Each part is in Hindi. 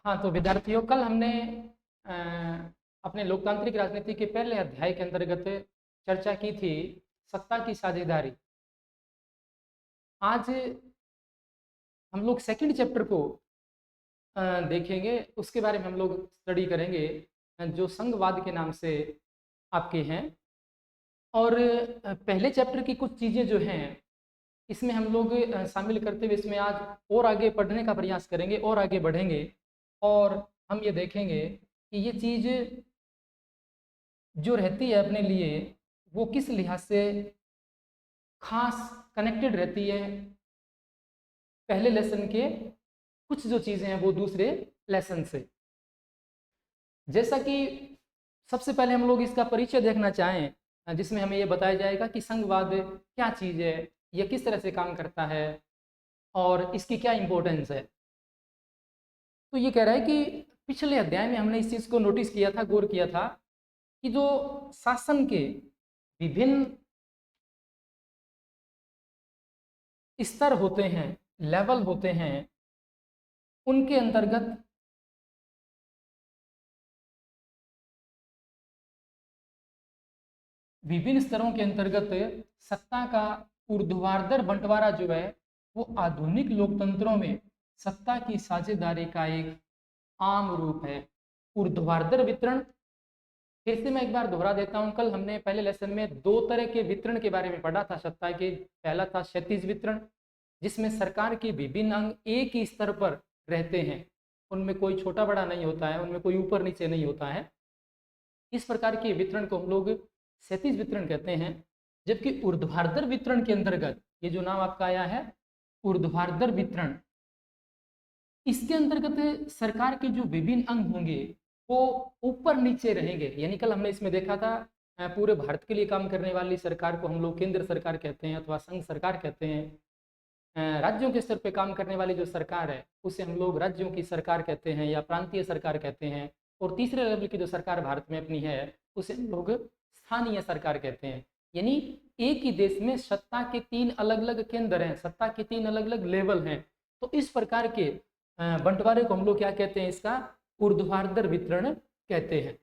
हाँ, तो विद्यार्थियों कल हमने अ, अपने लोकतांत्रिक राजनीति के पहले अध्याय के अंतर्गत चर्चा की थी सत्ता की साझेदारी। आज हम लोग सेकंड चैप्टर को देखेंगे, उसके बारे में हम लोग स्टडी करेंगे जो संघवाद के नाम से आपके हैं। और पहले चैप्टर की कुछ चीज़ें जो हैं इसमें हम लोग शामिल करते हुए इसमें आज और आगे पढ़ने का प्रयास करेंगे और आगे बढ़ेंगे। और हम ये देखेंगे कि ये चीज़ जो रहती है अपने लिए वो किस लिहाज से खास कनेक्टेड रहती है पहले लेसन के कुछ जो चीज़ें हैं वो दूसरे लेसन से। जैसा कि सबसे पहले हम लोग इसका परिचय देखना चाहें, जिसमें हमें ये बताया जाएगा कि संघवाद क्या चीज़ है, यह किस तरह से काम करता है और इसकी क्या इम्पोर्टेंस है। तो ये कह रहा है कि पिछले अध्याय में हमने इस चीज़ को नोटिस किया था, गौर किया था कि जो शासन के विभिन्न स्तर होते हैं, लेवल होते हैं, उनके अंतर्गत विभिन्न स्तरों के अंतर्गत सत्ता का ऊर्ध्वाधर बंटवारा जो है वो आधुनिक लोकतंत्रों में सत्ता की साझेदारी का एक आम रूप है। ऊर्ध्वाधर वितरण, फिर से मैं एक बार दोहरा देता हूं, कल हमने पहले लेसन में दो तरह के वितरण के बारे में पढ़ा था सत्ता के। पहला था क्षैतिज वितरण, जिसमें सरकार के विभिन्न अंग एक ही स्तर पर रहते हैं, उनमें कोई छोटा बड़ा नहीं होता है, उनमें कोई ऊपर नीचे नहीं होता है। इस प्रकार के वितरण को हम लोग क्षैतिज वितरण कहते हैं। जबकि ऊर्ध्वाधर वितरण के अंतर्गत ये जो नाम आपका आया है ऊर्ध्वाधर वितरण, इसके अंतर्गत सरकार के जो विभिन्न अंग होंगे वो ऊपर नीचे रहेंगे। यानी कल हमने इसमें देखा था पूरे भारत के लिए काम करने वाली सरकार को हम लोग केंद्र सरकार कहते हैं अथवा संघ सरकार कहते हैं। राज्यों के स्तर पे काम करने वाली जो सरकार है उसे हम लोग राज्यों की सरकार कहते हैं या प्रांतीय सरकार कहते हैं। और तीसरे लेवल की जो सरकार भारत में अपनी है उसे हम लोग स्थानीय सरकार कहते हैं। यानी एक ही देश में सत्ता के तीन अलग अलग केंद्र हैं, सत्ता के तीन अलग अलग लेवल हैं। तो इस प्रकार के बंटवारे को हम लोग क्या कहते हैं, इसका ऊर्ध्वाधर वितरण कहते हैं।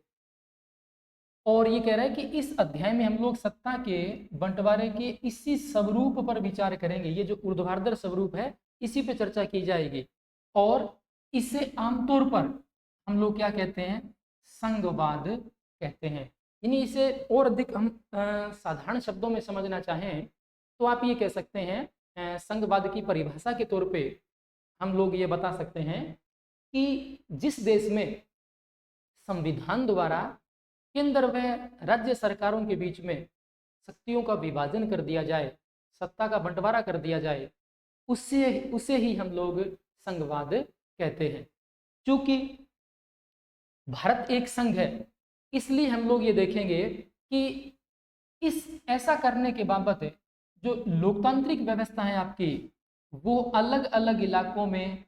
और ये कह रहा है कि इस अध्याय में हम लोग सत्ता के बंटवारे के इसी स्वरूप पर विचार करेंगे। ये जो ऊर्ध्वाधर स्वरूप है इसी पे चर्चा की जाएगी और इसे आमतौर पर हम लोग क्या कहते हैं, संघवाद कहते हैं। यानी इसे और अधिक हम साधारण शब्दों में समझना चाहें तो आप ये कह सकते हैं, संघवाद की परिभाषा के तौर पे हम लोग ये बता सकते हैं कि जिस देश में संविधान द्वारा केंद्र व राज्य सरकारों के बीच में शक्तियों का विभाजन कर दिया जाए, सत्ता का बंटवारा कर दिया जाए, उसे ही हम लोग संघवाद कहते हैं। क्योंकि भारत एक संघ है इसलिए हम लोग ये देखेंगे कि इस ऐसा करने के बाबत जो लोकतांत्रिक व्यवस्था है आपकी वो अलग अलग इलाकों में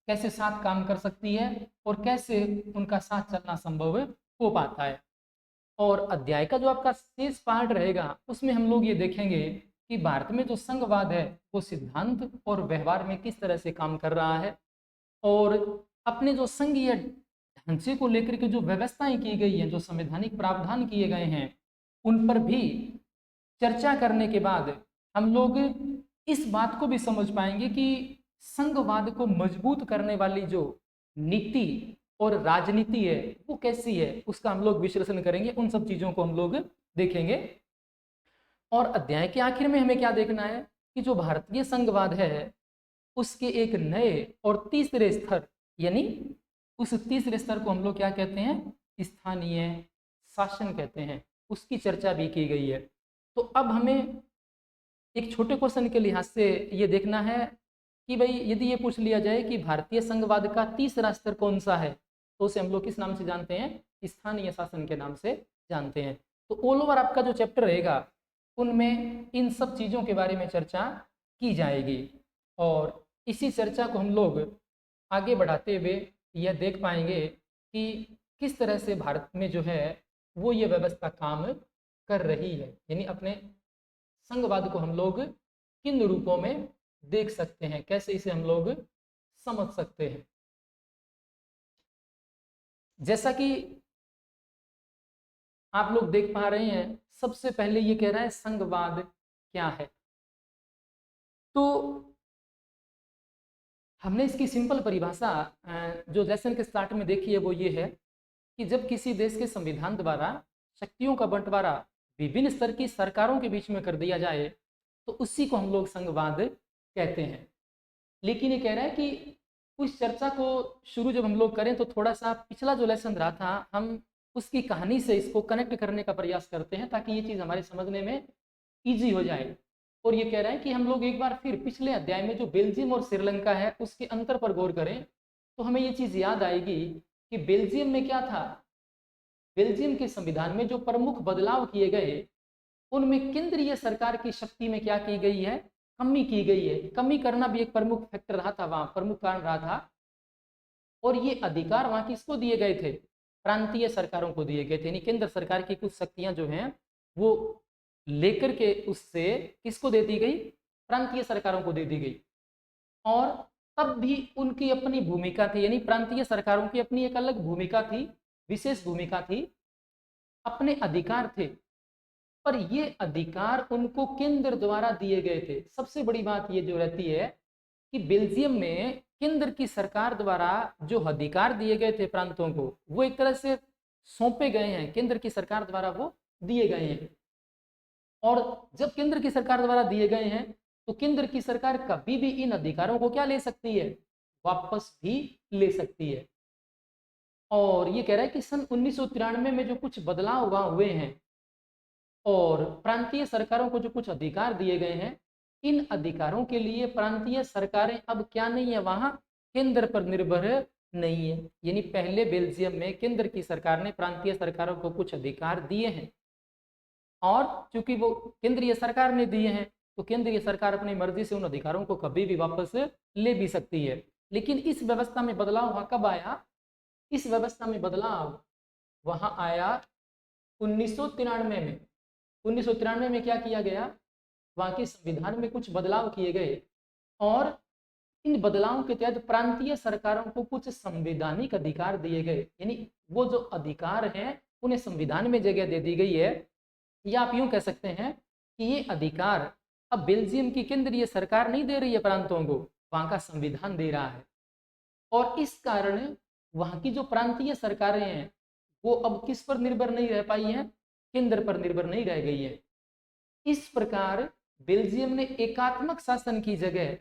कैसे साथ काम कर सकती है और कैसे उनका साथ चलना संभव हो पाता है। और अध्याय का जो आपका शेष पार्ट रहेगा उसमें हम लोग ये देखेंगे कि भारत में जो संघवाद है वो सिद्धांत और व्यवहार में किस तरह से काम कर रहा है और अपने जो संघीय ढांचे को लेकर के जो व्यवस्थाएं की गई हैं, जो संवैधानिक प्रावधान किए गए हैं, उन पर भी चर्चा करने के बाद हम लोग इस बात को भी समझ पाएंगे कि संघवाद को मजबूत करने वाली जो नीति और राजनीति है वो कैसी है, उसका हम लोग विश्लेषण करेंगे। उन सब चीजों को हम लोग देखेंगे। और अध्याय के आखिर में हमें क्या देखना है कि जो भारतीय संघवाद है उसके एक नए और तीसरे स्तर, यानी उस तीसरे स्तर को हम लोग क्या कहते हैं, स्थानीय शासन कहते हैं, उसकी चर्चा भी की गई है। तो अब हमें एक छोटे क्वेश्चन के लिहाज से ये देखना है कि भाई यदि ये पूछ लिया जाए कि भारतीय संघवाद का तीसरा स्तर कौन सा है तो उसे हम लोग किस नाम से जानते हैं, स्थानीय शासन के नाम से जानते हैं। तो ऑल ओवर आपका जो चैप्टर रहेगा उनमें इन सब चीज़ों के बारे में चर्चा की जाएगी और इसी चर्चा को हम लोग आगे बढ़ाते हुए यह देख पाएंगे कि किस तरह से भारत में जो है वो ये व्यवस्था काम कर रही है। यानी अपने संघवाद को हम लोग किन रूपों में देख सकते हैं, कैसे इसे हम लोग समझ सकते हैं। जैसा कि आप लोग देख पा रहे हैं, सबसे पहले ये कह रहा है संघवाद क्या है। तो हमने इसकी सिंपल परिभाषा जो लेसन के स्टार्ट में देखी है वो ये है कि जब किसी देश के संविधान द्वारा शक्तियों का बंटवारा विभिन्न स्तर की सरकारों के बीच में कर दिया जाए तो उसी को हम लोग संघवाद कहते हैं। लेकिन ये कह रहा है कि उस चर्चा को शुरू जब हम लोग करें तो थोड़ा सा पिछला जो लेसन रहा था हम उसकी कहानी से इसको कनेक्ट करने का प्रयास करते हैं ताकि ये चीज़ हमारे समझने में ईजी हो जाए। और ये कह रहा है कि हम लोग एक बार फिर पिछले अध्याय में जो बेल्जियम और श्रीलंका है उसके अंतर पर गौर करें तो हमें ये चीज़ याद आएगी कि बेल्जियम में क्या था। बेल्जियम के संविधान में जो प्रमुख बदलाव किए गए उनमें केंद्रीय सरकार की शक्ति में क्या की गई है, कमी की गई है। कमी करना भी एक प्रमुख फैक्टर रहा था, वहां प्रमुख कारण रहा था। और ये अधिकार वहां किसको दिए गए थे, प्रांतीय सरकारों को दिए गए थे। यानी केंद्र सरकार की कुछ शक्तियां जो हैं वो लेकर के उससे किसको दे दी गई, प्रांतीय सरकारों को दे दी गई। और तब भी उनकी अपनी भूमिका थी, यानी प्रांतीय सरकारों की अपनी एक अलग भूमिका थी, विशेष भूमिका थी, अपने अधिकार थे। पर ये अधिकार उनको केंद्र द्वारा दिए गए थे। सबसे बड़ी बात ये जो रहती है कि बेल्जियम में केंद्र की सरकार द्वारा जो अधिकार दिए गए थे प्रांतों को वो एक तरह से सौंपे गए हैं, केंद्र की सरकार द्वारा वो दिए गए हैं। और जब केंद्र की सरकार द्वारा दिए गए हैं तो केंद्र की सरकार कभी भी इन अधिकारों को क्या ले सकती है, वापस भी ले सकती है। और ये कह रहा है कि सन 1993 में जो कुछ बदलाव वहां हुए हैं और प्रांतीय सरकारों को जो कुछ अधिकार दिए गए हैं, इन अधिकारों के लिए प्रांतीय सरकारें अब क्या नहीं है, वहां केंद्र पर निर्भर नहीं है। यानी पहले बेल्जियम में केंद्र की सरकार ने प्रांतीय सरकारों को कुछ अधिकार दिए हैं और चूंकि वो केंद्रीय सरकार ने दिए हैं तो केंद्रीय सरकार अपनी मर्जी से उन अधिकारों को कभी भी वापस ले भी सकती है। लेकिन इस व्यवस्था में बदलाव वहां कब आया, इस व्यवस्था में बदलाव वहां आया 1993 में। 1993 में क्या किया गया, वहां के संविधान में कुछ बदलाव किए गए और इन बदलावों के तहत प्रांतीय सरकारों को कुछ संवैधानिक अधिकार दिए गए। यानी वो जो अधिकार हैं उन्हें संविधान में जगह दे दी गई है। या आप यूं कह सकते हैं कि ये अधिकार अब बेल्जियम की केंद्रीय सरकार नहीं दे रही है प्रांतों को, वहां का संविधान दे रहा है। और इस कारण वहां की जो प्रांतीय सरकारें हैं वो अब किस पर निर्भर नहीं रह पाई हैं, केंद्र पर निर्भर नहीं रह गई है। इस प्रकार बेल्जियम ने एकात्मक शासन की जगह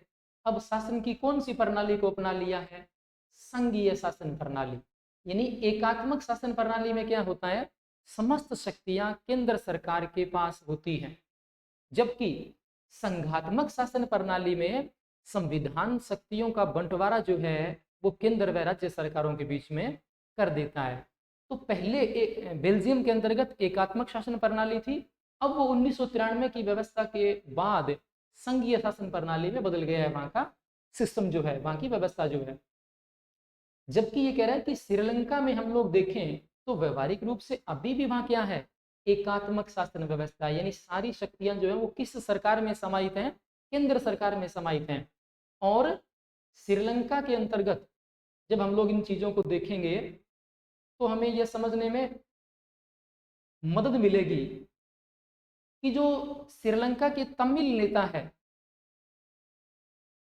अब शासन की कौन सी प्रणाली को अपना लिया है, संघीय शासन प्रणाली। यानी एकात्मक शासन प्रणाली में क्या होता है, समस्त शक्तियां केंद्र सरकार के पास होती हैं, जबकि संघात्मक शासन प्रणाली में संविधान शक्तियों का बंटवारा जो है वो केंद्र व राज्य सरकारों के बीच में कर देता है। तो पहले बेल्जियम के अंतर्गत एकात्मक शासन प्रणाली थी, अब वो 1993 की व्यवस्था के बाद संघीय शासन प्रणाली में बदल गया है, वहां का सिस्टम जो है, वहां की व्यवस्था जो है। जबकि ये कह रहा है कि श्रीलंका में हम लोग देखें तो व्यवहारिक रूप से अभी भी वहां क्या है, एकात्मक शासन व्यवस्था। यानी सारी शक्तियां जो है वो किस सरकार में समाहित हैं, केंद्र सरकार में समाहित हैं। और श्रीलंका के अंतर्गत जब हम लोग इन चीजों को देखेंगे तो हमें यह समझने में मदद मिलेगी कि जो श्रीलंका के तमिल नेता है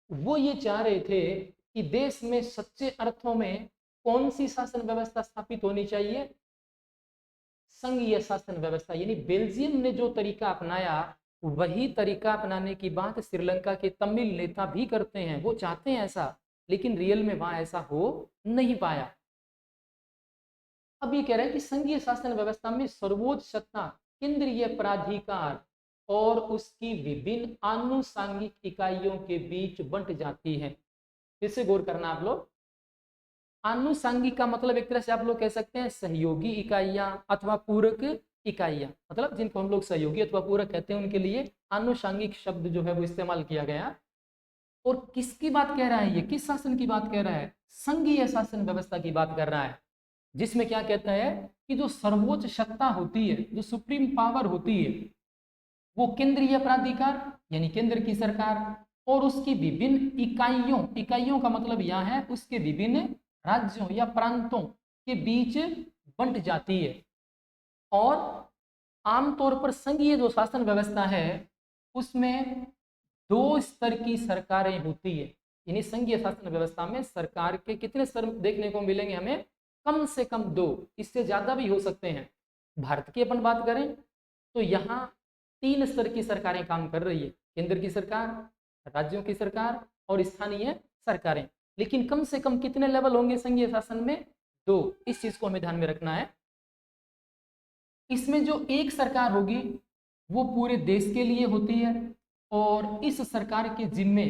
वो ये चाह रहे थे कि देश में सच्चे अर्थों में कौन सी शासन व्यवस्था स्थापित होनी चाहिए, संघीय शासन व्यवस्था। यानी बेल्जियम ने जो तरीका अपनाया वही तरीका अपनाने की बात श्रीलंका के तमिल नेता भी करते हैं। वो चाहते हैं ऐसा, लेकिन रियल में वहां ऐसा हो नहीं पाया। अब ये कह रहे हैं कि संघीय शासन व्यवस्था में सर्वोच्च सत्ता केंद्रीय प्राधिकार और उसकी विभिन्न आनुषांगिक इकाइयों के बीच बंट जाती है। इससे गौर करना आप लोग, आनुषांगिक का मतलब एक तरह से आप लोग कह सकते हैं सहयोगी इकाइयां अथवा पूरक इकाइयां, मतलब जिनको हम लोग सहयोगी अथवा पूरक कहते हैं उनके लिए आनुषांगिक शब्द जो है वो इस्तेमाल किया गया। और किसकी बात कह रहा है ये, किस शासन की बात कह रहा है, संघीय शासन व्यवस्था की बात कर रहा है, जिसमें क्या कहता है कि जो सर्वोच्च सत्ता होती है, जो सुप्रीम पावर होती है, वो केंद्रीय प्राधिकार यानी केंद्र की सरकार और उसकी विभिन्न इकाइयों, इकाइयों का मतलब यह है उसके विभिन्न राज्यों या प्रांतों के बीच बंट जाती है। और आमतौर पर संघीय जो शासन व्यवस्था है उसमें 2 स्तर की सरकारें होती है। यानी संघीय शासन व्यवस्था में सरकार के कितने स्तर देखने को मिलेंगे हमें? कम से कम 2, इससे ज्यादा भी हो सकते हैं। भारत की अपन बात करें तो यहाँ 3 स्तर की सरकारें काम कर रही है, केंद्र की सरकार, राज्यों की सरकार और स्थानीय सरकारें। लेकिन कम से कम कितने लेवल होंगे संघीय शासन में? 2। इस चीज को हमें ध्यान में रखना है। इसमें जो एक सरकार होगी वो पूरे देश के लिए होती है और इस सरकार के जिम्मे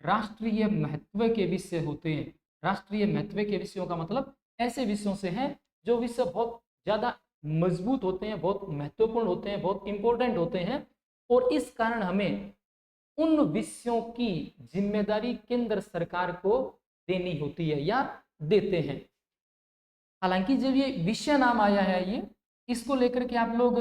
राष्ट्रीय महत्व के विषय होते हैं। राष्ट्रीय महत्व के विषयों का मतलब ऐसे विषयों से है जो विषय बहुत ज्यादा मजबूत होते हैं, बहुत महत्वपूर्ण होते हैं, बहुत इंपॉर्टेंट होते हैं और इस कारण हमें उन विषयों की जिम्मेदारी केंद्र सरकार को देनी होती है या देते हैं। हालांकि जब ये विषय नाम आया है ये इसको लेकर के आप लोग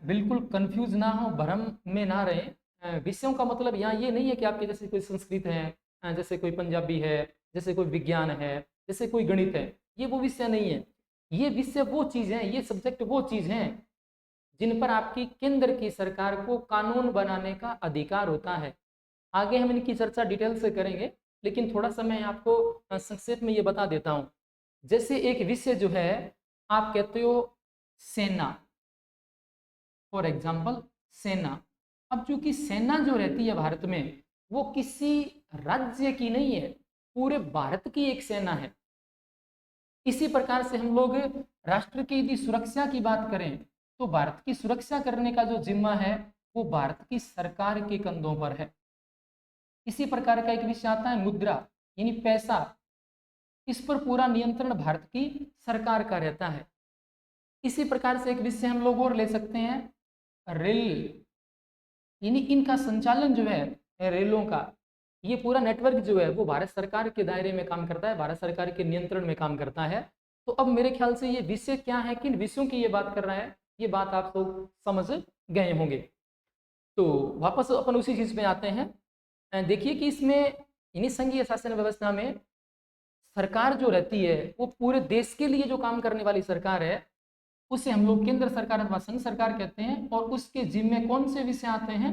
बिल्कुल कंफ्यूज ना हो, भ्रम में ना रहे। विषयों का मतलब यहाँ ये नहीं है कि आपके जैसे कोई संस्कृत है, जैसे कोई पंजाबी है, जैसे कोई विज्ञान है, जैसे कोई गणित है, ये वो विषय नहीं है। ये विषय वो चीज है, ये सब्जेक्ट वो चीज है जिन पर आपकी केंद्र की सरकार को कानून बनाने का अधिकार होता है। आगे हम इनकी चर्चा डिटेल से करेंगे, लेकिन थोड़ा सा मैं आपको संक्षेप में ये बता देता हूँ। जैसे एक विषय जो है आप कहते हो सेना, फॉर एग्जाम्पल सेना। अब चूंकि सेना जो रहती है भारत में वो किसी राज्य की नहीं है, पूरे भारत की एक सेना है। इसी प्रकार से हम लोग राष्ट्र की यदि सुरक्षा की बात करें तो भारत की सुरक्षा करने का जो जिम्मा है वो भारत की सरकार के कंधों पर है। इसी प्रकार का एक विषय आता है मुद्रा, यानी पैसा। इस पर पूरा नियंत्रण भारत की सरकार का रहता है। इसी प्रकार से एक विषय हम लोग और ले सकते हैं रेल, यानी इनका संचालन जो है रेलों का, ये पूरा नेटवर्क जो है वो भारत सरकार के दायरे में काम करता है, भारत सरकार के नियंत्रण में काम करता है। तो अब मेरे ख्याल से ये विषय क्या है, किन विषयों की ये बात कर रहा है, ये बात आप लोग समझ गए होंगे। तो वापस अपन उसी चीज में आते हैं। देखिए कि इसमें यानी संघीय शासन व्यवस्था में सरकार जो रहती है वो पूरे देश के लिए जो काम करने वाली सरकार है उसे हम लोग केंद्र सरकार अथवा संघ सरकार कहते हैं। और उसके जिम्मे कौन से विषय आते हैं?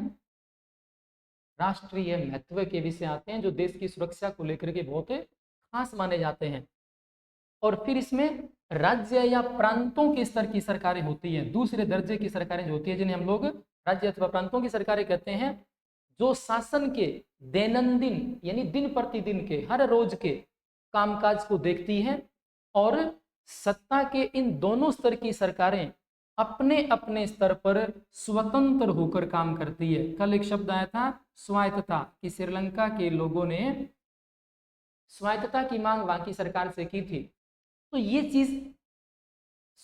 राष्ट्रीय महत्व के विषय आते हैं जो देश की सुरक्षा को लेकर के बहुत खास माने जाते हैं। और फिर इसमें राज्य या प्रांतों के स्तर की सरकारें होती हैं, दूसरे दर्जे की सरकारें जो होती है जिन्हें हम लोग राज्य अथवा प्रांतों की सरकारें कहते हैं, जो शासन के दैनंदिन यानी दिन प्रतिदिन के हर रोज के कामकाज को देखती हैं। और सत्ता के इन दोनों स्तर की सरकारें अपने अपने स्तर पर स्वतंत्र होकर काम करती है। कल एक शब्द आया था स्वायत्तता, कि श्रीलंका के लोगों ने स्वायत्तता की मांग वहां की सरकार से की थी। तो ये चीज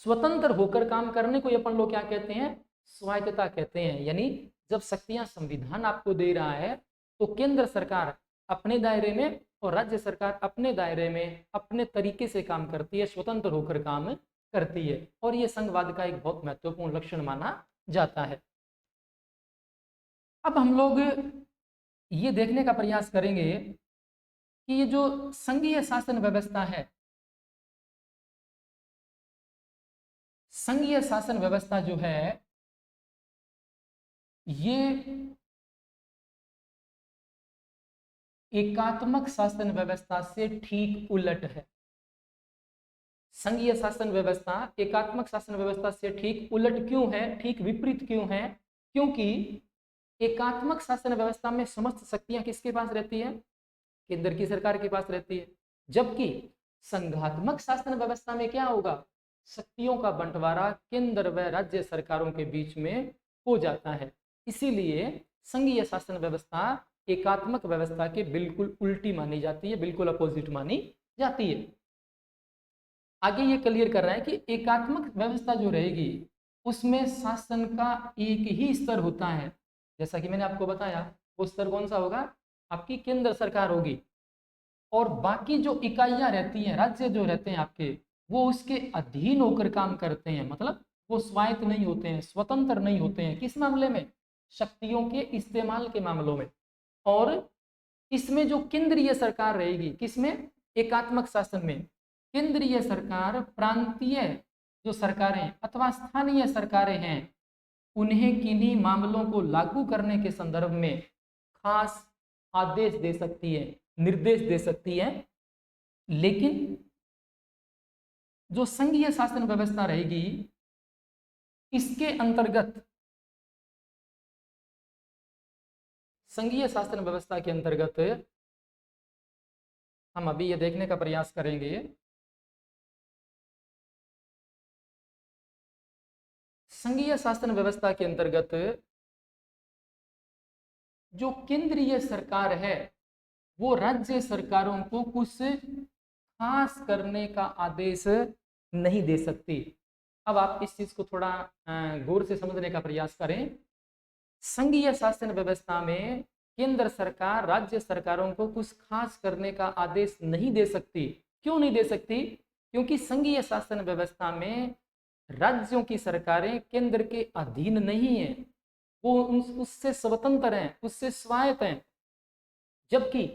स्वतंत्र होकर काम करने को अपन लोग क्या कहते हैं? स्वायत्तता कहते हैं। यानी जब शक्तियां संविधान आपको दे रहा है तो केंद्र सरकार अपने दायरे में और राज्य सरकार अपने दायरे में अपने तरीके से काम करती है, स्वतंत्र होकर काम करती है। और यह संघवाद का एक बहुत महत्वपूर्ण लक्षण माना जाता है। अब हम लोग ये देखने का प्रयास करेंगे कि ये जो संघीय शासन व्यवस्था है, संघीय शासन व्यवस्था जो है ये एकात्मक शासन व्यवस्था से ठीक उलट है। संघीय शासन व्यवस्था एकात्मक शासन व्यवस्था से ठीक उलट क्यों है, ठीक विपरीत क्यों है? क्योंकि एकात्मक शासन व्यवस्था में समस्त शक्तियां किसके पास रहती है? केंद्र की सरकार के पास रहती है। जबकि संघात्मक शासन व्यवस्था में क्या होगा? शक्तियों का बंटवारा केंद्र व राज्य सरकारों के बीच में हो जाता है। इसीलिए संघीय शासन व्यवस्था एकात्मक व्यवस्था के बिल्कुल उल्टी मानी जाती है, बिल्कुल अपोजिट मानी जाती है। आगे ये क्लियर कर रहा है कि एकात्मक व्यवस्था जो रहेगी उसमें शासन का एक ही स्तर होता है। जैसा कि मैंने आपको बताया वो स्तर कौन सा होगा? आपकी केंद्र सरकार होगी। और बाकी जो इकाइयां रहती हैं, राज्य जो रहते हैं आपके, वो उसके अधीन होकर काम करते हैं। मतलब वो स्वायत्त नहीं होते हैं, स्वतंत्र नहीं होते हैं। किस मामले में? शक्तियों के इस्तेमाल के मामलों में। और इसमें जो केंद्रीय सरकार रहेगी, किसमें? एकात्मक शासन में, केंद्रीय सरकार प्रांतीय जो सरकारें अथवा स्थानीय सरकारें हैं उन्हें किन्हीं मामलों को लागू करने के संदर्भ में खास आदेश दे सकती है, निर्देश दे सकती है। लेकिन जो संघीय शासन व्यवस्था रहेगी इसके अंतर्गत, संघीय शासन व्यवस्था के अंतर्गत हम अभी ये देखने का प्रयास करेंगे संघीय शासन व्यवस्था के अंतर्गत जो केंद्रीय सरकार है वो राज्य सरकारों को कुछ खास करने का आदेश नहीं दे सकती। अब आप इस चीज को थोड़ा गौर से समझने का प्रयास करें। संघीय शासन व्यवस्था में केंद्र सरकार राज्य सरकारों को कुछ खास करने का आदेश नहीं दे सकती। क्यों नहीं दे सकती? क्योंकि संघीय शासन व्यवस्था में राज्यों की सरकारें केंद्र के अधीन नहीं है, वो उससे स्वतंत्र हैं, उससे स्वायत्त हैं। जबकि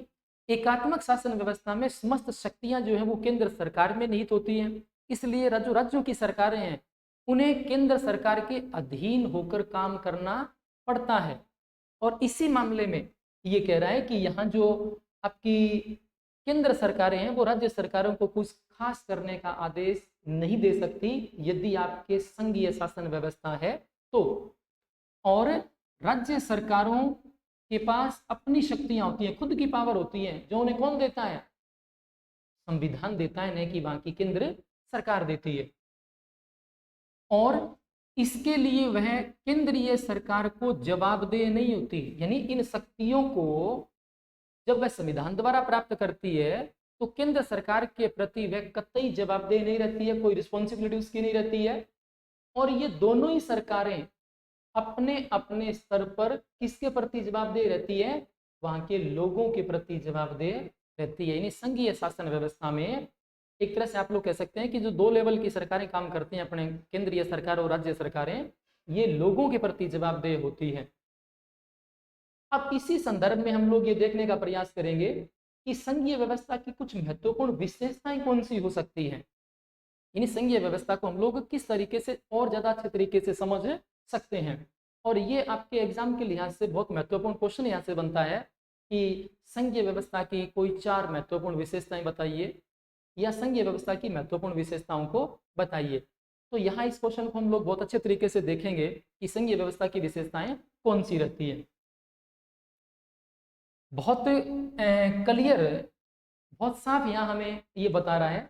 एकात्मक शासन व्यवस्था में समस्त शक्तियां जो है वो केंद्र सरकार में निहित होती हैं। इसलिए जो राज्यों की सरकारें हैं उन्हें केंद्र सरकार के अधीन होकर काम करना पड़ता है। और इसी मामले में ये कह रहा है कि यहाँ जो आपकी केंद्र सरकारें हैं वो राज्य सरकारों को कुछ खास करने का आदेश नहीं दे सकती यदि आपके संघीय शासन व्यवस्था है तो। और राज्य सरकारों के पास अपनी शक्तियां होती हैं, खुद की पावर होती है, जो उन्हें कौन देता है? संविधान देता है, नहीं कि बाकी केंद्र सरकार देती है। और इसके लिए वह केंद्रीय सरकार को जवाबदेह नहीं होती, यानी इन शक्तियों को जब वह संविधान द्वारा प्राप्त करती है तो केंद्र सरकार के प्रति वह कतई जवाबदेह नहीं रहती है, कोई रिस्पॉन्सिबिलिटी उसकी नहीं रहती है। और ये दोनों ही सरकारें अपने अपने स्तर पर किसके प्रति जवाबदेह रहती है? वहां के लोगों के प्रति जवाबदेह रहती है। यानी संघीय शासन व्यवस्था में एक तरह से आप लोग कह सकते हैं कि जो दो लेवल की सरकारें काम करती हैं, अपने केंद्रीय सरकार और राज्य सरकारें, ये लोगों के प्रति जवाबदेह होती है। अब इसी संदर्भ में हम लोग ये देखने का प्रयास करेंगे कि संघीय व्यवस्था की कुछ महत्वपूर्ण विशेषताएं कौन सी हो सकती हैं। यानी संघीय व्यवस्था को हम लोग किस तरीके से और ज्यादा अच्छे तरीके से समझ सकते हैं। और ये आपके एग्जाम के लिहाज से बहुत महत्वपूर्ण क्वेश्चन यहाँ से बनता है कि संघीय व्यवस्था की कोई 4 महत्वपूर्ण विशेषताएं बताइए या संघीय व्यवस्था की महत्वपूर्ण विशेषताओं को बताइए। तो यहाँ इस क्वेश्चन को हम लोग बहुत अच्छे तरीके से देखेंगे कि संघीय व्यवस्था की विशेषताएं कौन सी रहती है। बहुत क्लियर, बहुत साफ यहाँ हमें ये बता रहा है।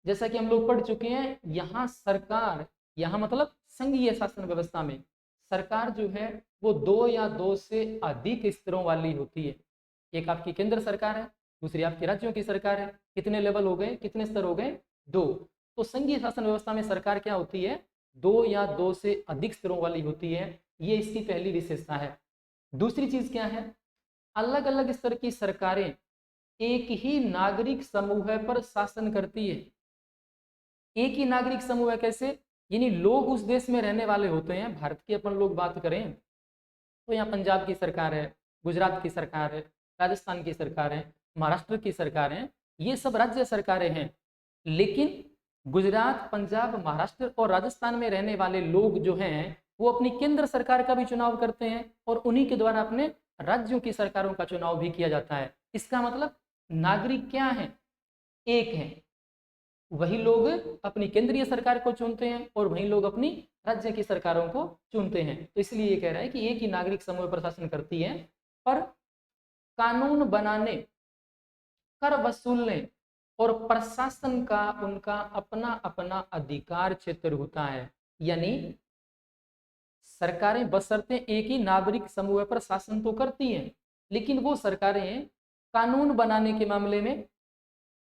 जैसा कि हम लोग पढ़ चुके हैं, यहाँ सरकार, यहाँ मतलब संघीय शासन व्यवस्था में सरकार जो है वो 2 या 2 से अधिक स्तरों वाली होती है। एक आपकी केंद्र सरकार है, दूसरी आपकी राज्यों की सरकार है। कितने लेवल हो गए, कितने स्तर हो गए? 2। तो संघीय शासन व्यवस्था में सरकार क्या होती है? 2 या 2 से अधिक स्तरों वाली होती है। ये इसकी पहली विशेषता है। दूसरी चीज क्या है? अलग अलग स्तर की सरकारें एक ही नागरिक समूह पर शासन करती है। एक ही नागरिक समूह कैसे? यानी लोग उस देश में रहने वाले होते हैं। भारत की अपन लोग बात करें तो यहाँ पंजाब की सरकार है, गुजरात की सरकार है, राजस्थान की सरकार है, महाराष्ट्र की सरकार है, ये सब राज्य सरकारें हैं। लेकिन गुजरात, पंजाब, महाराष्ट्र और राजस्थान में रहने वाले लोग जो हैं वो अपनी केंद्र सरकार का भी चुनाव करते हैं और उन्हीं के द्वारा अपने राज्यों की सरकारों का चुनाव भी किया जाता है। इसका मतलब नागरिक क्या है? एक है। वही लोग अपनी केंद्रीय सरकार को चुनते हैं और वही लोग अपनी राज्य की सरकारों को चुनते हैं। तो इसलिए ये कह रहा है कि एक ही नागरिक समूह पर शासन करती है, पर कानून बनाने, कर वसूलने और प्रशासन का उनका अपना अपना अधिकार क्षेत्र होता है। यानी सरकारें बशर्ते एक ही नागरिक समूह पर शासन तो करती हैं, लेकिन वो सरकारें कानून बनाने के मामले में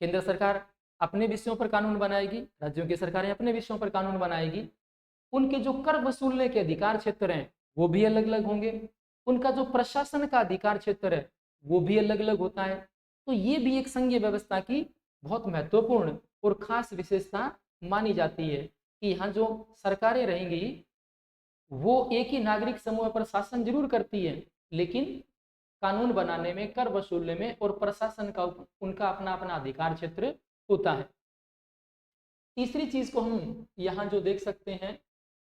केंद्र सरकार अपने विषयों पर कानून बनाएगी, राज्यों की सरकारें अपने विषयों पर कानून बनाएगी। उनके जो कर वसूलने के अधिकार क्षेत्र हैं वो भी अलग अलग होंगे। उनका जो प्रशासन का अधिकार क्षेत्र है वो भी अलग अलग होता है। तो ये भी एक संघीय व्यवस्था की बहुत महत्वपूर्ण और खास विशेषता मानी जाती है कि यहाँ जो सरकारें रहेंगी वो एक ही नागरिक समूह पर शासन जरूर करती है, लेकिन कानून बनाने में, कर वसूलने में और प्रशासन का उनका अपना अपना अधिकार क्षेत्र होता है। तीसरी चीज को हम यहाँ जो देख सकते हैं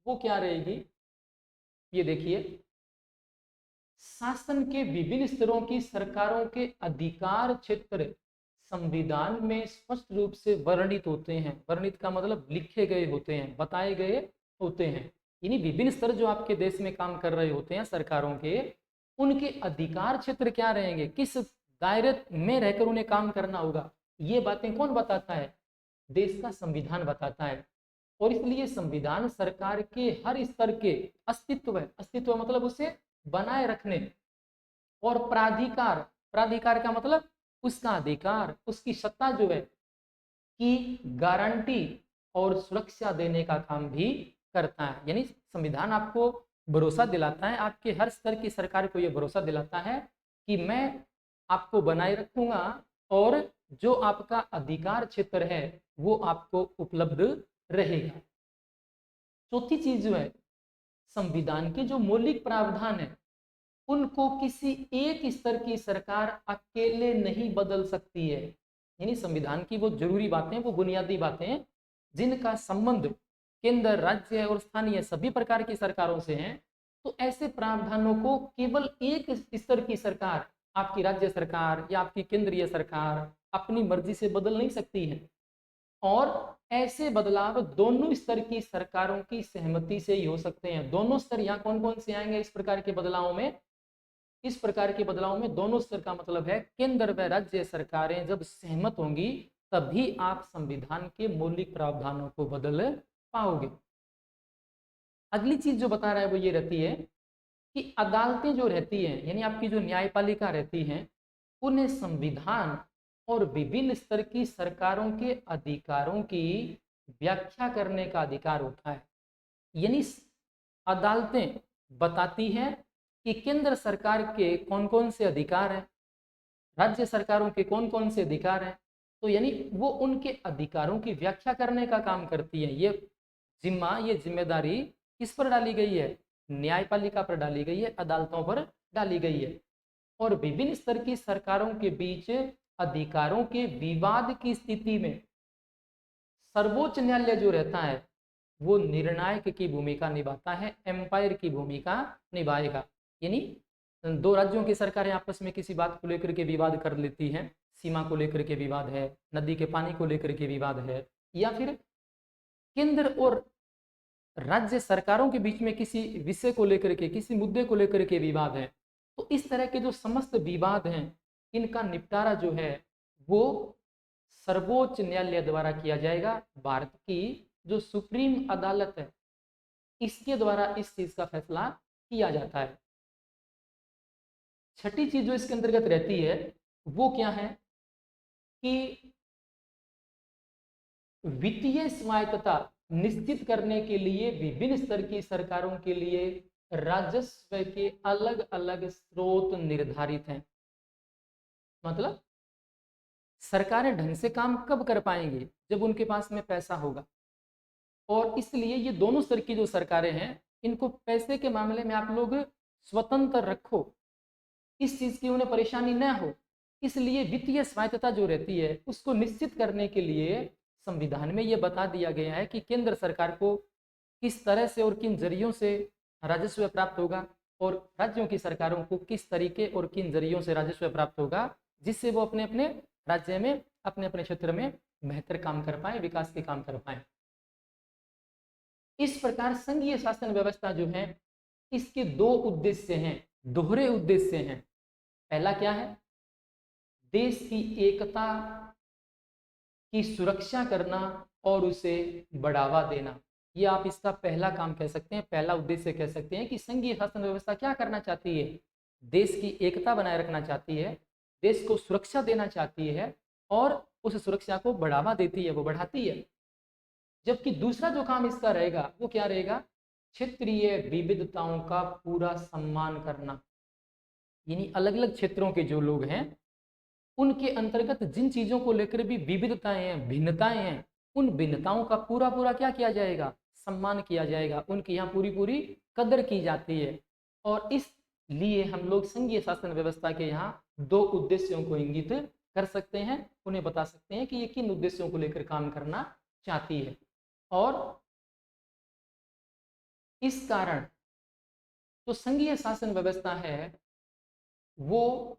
वो क्या रहेगी, ये देखिए, शासन के विभिन्न स्तरों की सरकारों के अधिकार क्षेत्र संविधान में स्पष्ट रूप से वर्णित होते हैं। वर्णित का मतलब लिखे गए होते हैं, बताए गए होते हैं। यानी विभिन्न स्तर जो आपके देश में काम कर रहे होते हैं सरकारों के, उनके अधिकार क्षेत्र क्या रहेंगे, किस दायरे में रहकर उन्हें काम करना होगा, ये बातें कौन बताता है, देश का संविधान बताता है। और इसलिए संविधान सरकार के हर स्तर के अस्तित्व है, अस्तित्व मतलब उसे बनाए रखने, और प्राधिकार, प्राधिकार का मतलब उसका अधिकार, उसकी सत्ता जो है की गारंटी और सुरक्षा देने का काम भी करता है। यानी संविधान आपको भरोसा दिलाता है, आपके हर स्तर की सरकार को यह भरोसा दिलाता है कि मैं आपको बनाए रखूंगा और जो आपका अधिकार क्षेत्र है वो आपको उपलब्ध रहेगा। चौथी चीज जो है, संविधान के जो मौलिक प्रावधान है उनको किसी एक स्तर की सरकार अकेले नहीं बदल सकती है। यानी संविधान की वो जरूरी बातें, वो बुनियादी बातें जिनका संबंध केंद्र, राज्य और स्थानीय सभी प्रकार की सरकारों से हैं, तो ऐसे प्रावधानों को केवल एक स्तर की सरकार, आपकी राज्य सरकार या आपकी केंद्रीय सरकार अपनी मर्जी से बदल नहीं सकती है। और ऐसे बदलाव दोनों स्तर की सरकारों की सहमति से ही हो सकते हैं। दोनों स्तर यहाँ कौन कौन से आएंगे इस प्रकार के बदलावों में, इस प्रकार के बदलाव में दोनों स्तर का मतलब है केंद्र व राज्य सरकारें जब सहमत होंगी तभी आप संविधान के मौलिक प्रावधानों को बदल पाओगे। अगली चीज जो बता रहा है वो ये रहती है कि अदालतें जो रहती हैं, यानी आपकी जो न्यायपालिका रहती हैं, उन्हें संविधान और विभिन्न स्तर की सरकारों के अधिकारों की व्याख्या करने का अधिकार होता है। यानी अदालतें बताती हैं कि केंद्र सरकार के कौन कौन से अधिकार हैं, राज्य सरकारों के कौन कौन से अधिकार हैं, तो यानी वो उनके अधिकारों की व्याख्या करने का काम करती है। ये जिम्मा, ये जिम्मेदारी किस पर डाली गई है, न्यायपालिका पर डाली गई है, अदालतों पर डाली गई है। और विभिन्न स्तर की सरकारों के बीच अधिकारों के विवाद की स्थिति में सर्वोच्च न्यायालय जो रहता है वो निर्णायक की भूमिका निभाता है, एम्पायर की भूमिका निभाएगा। यानी दो राज्यों की सरकारें आपस में किसी बात को लेकर के विवाद कर लेती हैं, सीमा को लेकर के विवाद है, नदी के पानी को लेकर के विवाद है, या फिर केंद्र और राज्य सरकारों के बीच में किसी विषय को लेकर के, किसी मुद्दे को लेकर के विवाद है, तो इस तरह के जो समस्त विवाद हैं इनका निपटारा जो है वो सर्वोच्च न्यायालय द्वारा किया जाएगा। भारत की जो सुप्रीम अदालत है इसके द्वारा इस चीज का फैसला किया जाता है। छठी चीज जो इसके अंतर्गत रहती है वो क्या है कि वित्तीय स्वायत्तता निश्चित करने के लिए विभिन्न स्तर की सरकारों के लिए राजस्व के अलग अलग स्रोत निर्धारित हैं। मतलब सरकारें ढंग से काम कब कर पाएंगी, जब उनके पास में पैसा होगा। और इसलिए ये दोनों स्तर की जो सरकारें हैं इनको पैसे के मामले में आप लोग स्वतंत्र रखो, इस चीज की उन्हें परेशानी न हो। इसलिए वित्तीय स्वायत्तता जो रहती है उसको निश्चित करने के लिए संविधान में यह बता दिया गया है कि केंद्र सरकार को किस तरह से और किन जरियों से राजस्व प्राप्त होगा और राज्यों की सरकारों को किस तरीके और किन जरियों से राजस्व प्राप्त होगा, जिससे वो अपने अपने राज्य में, अपने अपने क्षेत्र में बेहतर काम कर पाए, विकास के काम कर पाए। इस प्रकार संघीय शासन व्यवस्था जो है इसके दो उद्देश्य हैं, दोहरे उद्देश्य हैं। पहला क्या है, देश की एकता की सुरक्षा करना और उसे बढ़ावा देना। ये आप इसका पहला काम कह सकते हैं, पहला उद्देश्य कह सकते हैं कि संघीय शासन व्यवस्था क्या करना चाहती है, देश की एकता बनाए रखना चाहती है, देश को सुरक्षा देना चाहती है और उस सुरक्षा को बढ़ावा देती है, वो बढ़ाती है। जबकि दूसरा जो काम इसका रहेगा वो क्या रहेगा, क्षेत्रीय विविधताओं का पूरा सम्मान करना। यानी अलग अलग क्षेत्रों के जो लोग हैं उनके अंतर्गत जिन चीजों को लेकर भी विविधताएं हैं, भिन्नताएं हैं, उन भिन्नताओं का पूरा पूरा क्या किया जाएगा, सम्मान किया जाएगा, उनकी यहाँ पूरी पूरी कदर की जाती है। और इसलिए हम लोग संघीय शासन व्यवस्था के यहाँ दो उद्देश्यों को इंगित कर सकते हैं, उन्हें बता सकते हैं कि ये किन उद्देश्यों को लेकर काम करना चाहती है। और इस कारण जो संघीय शासन व्यवस्था है वो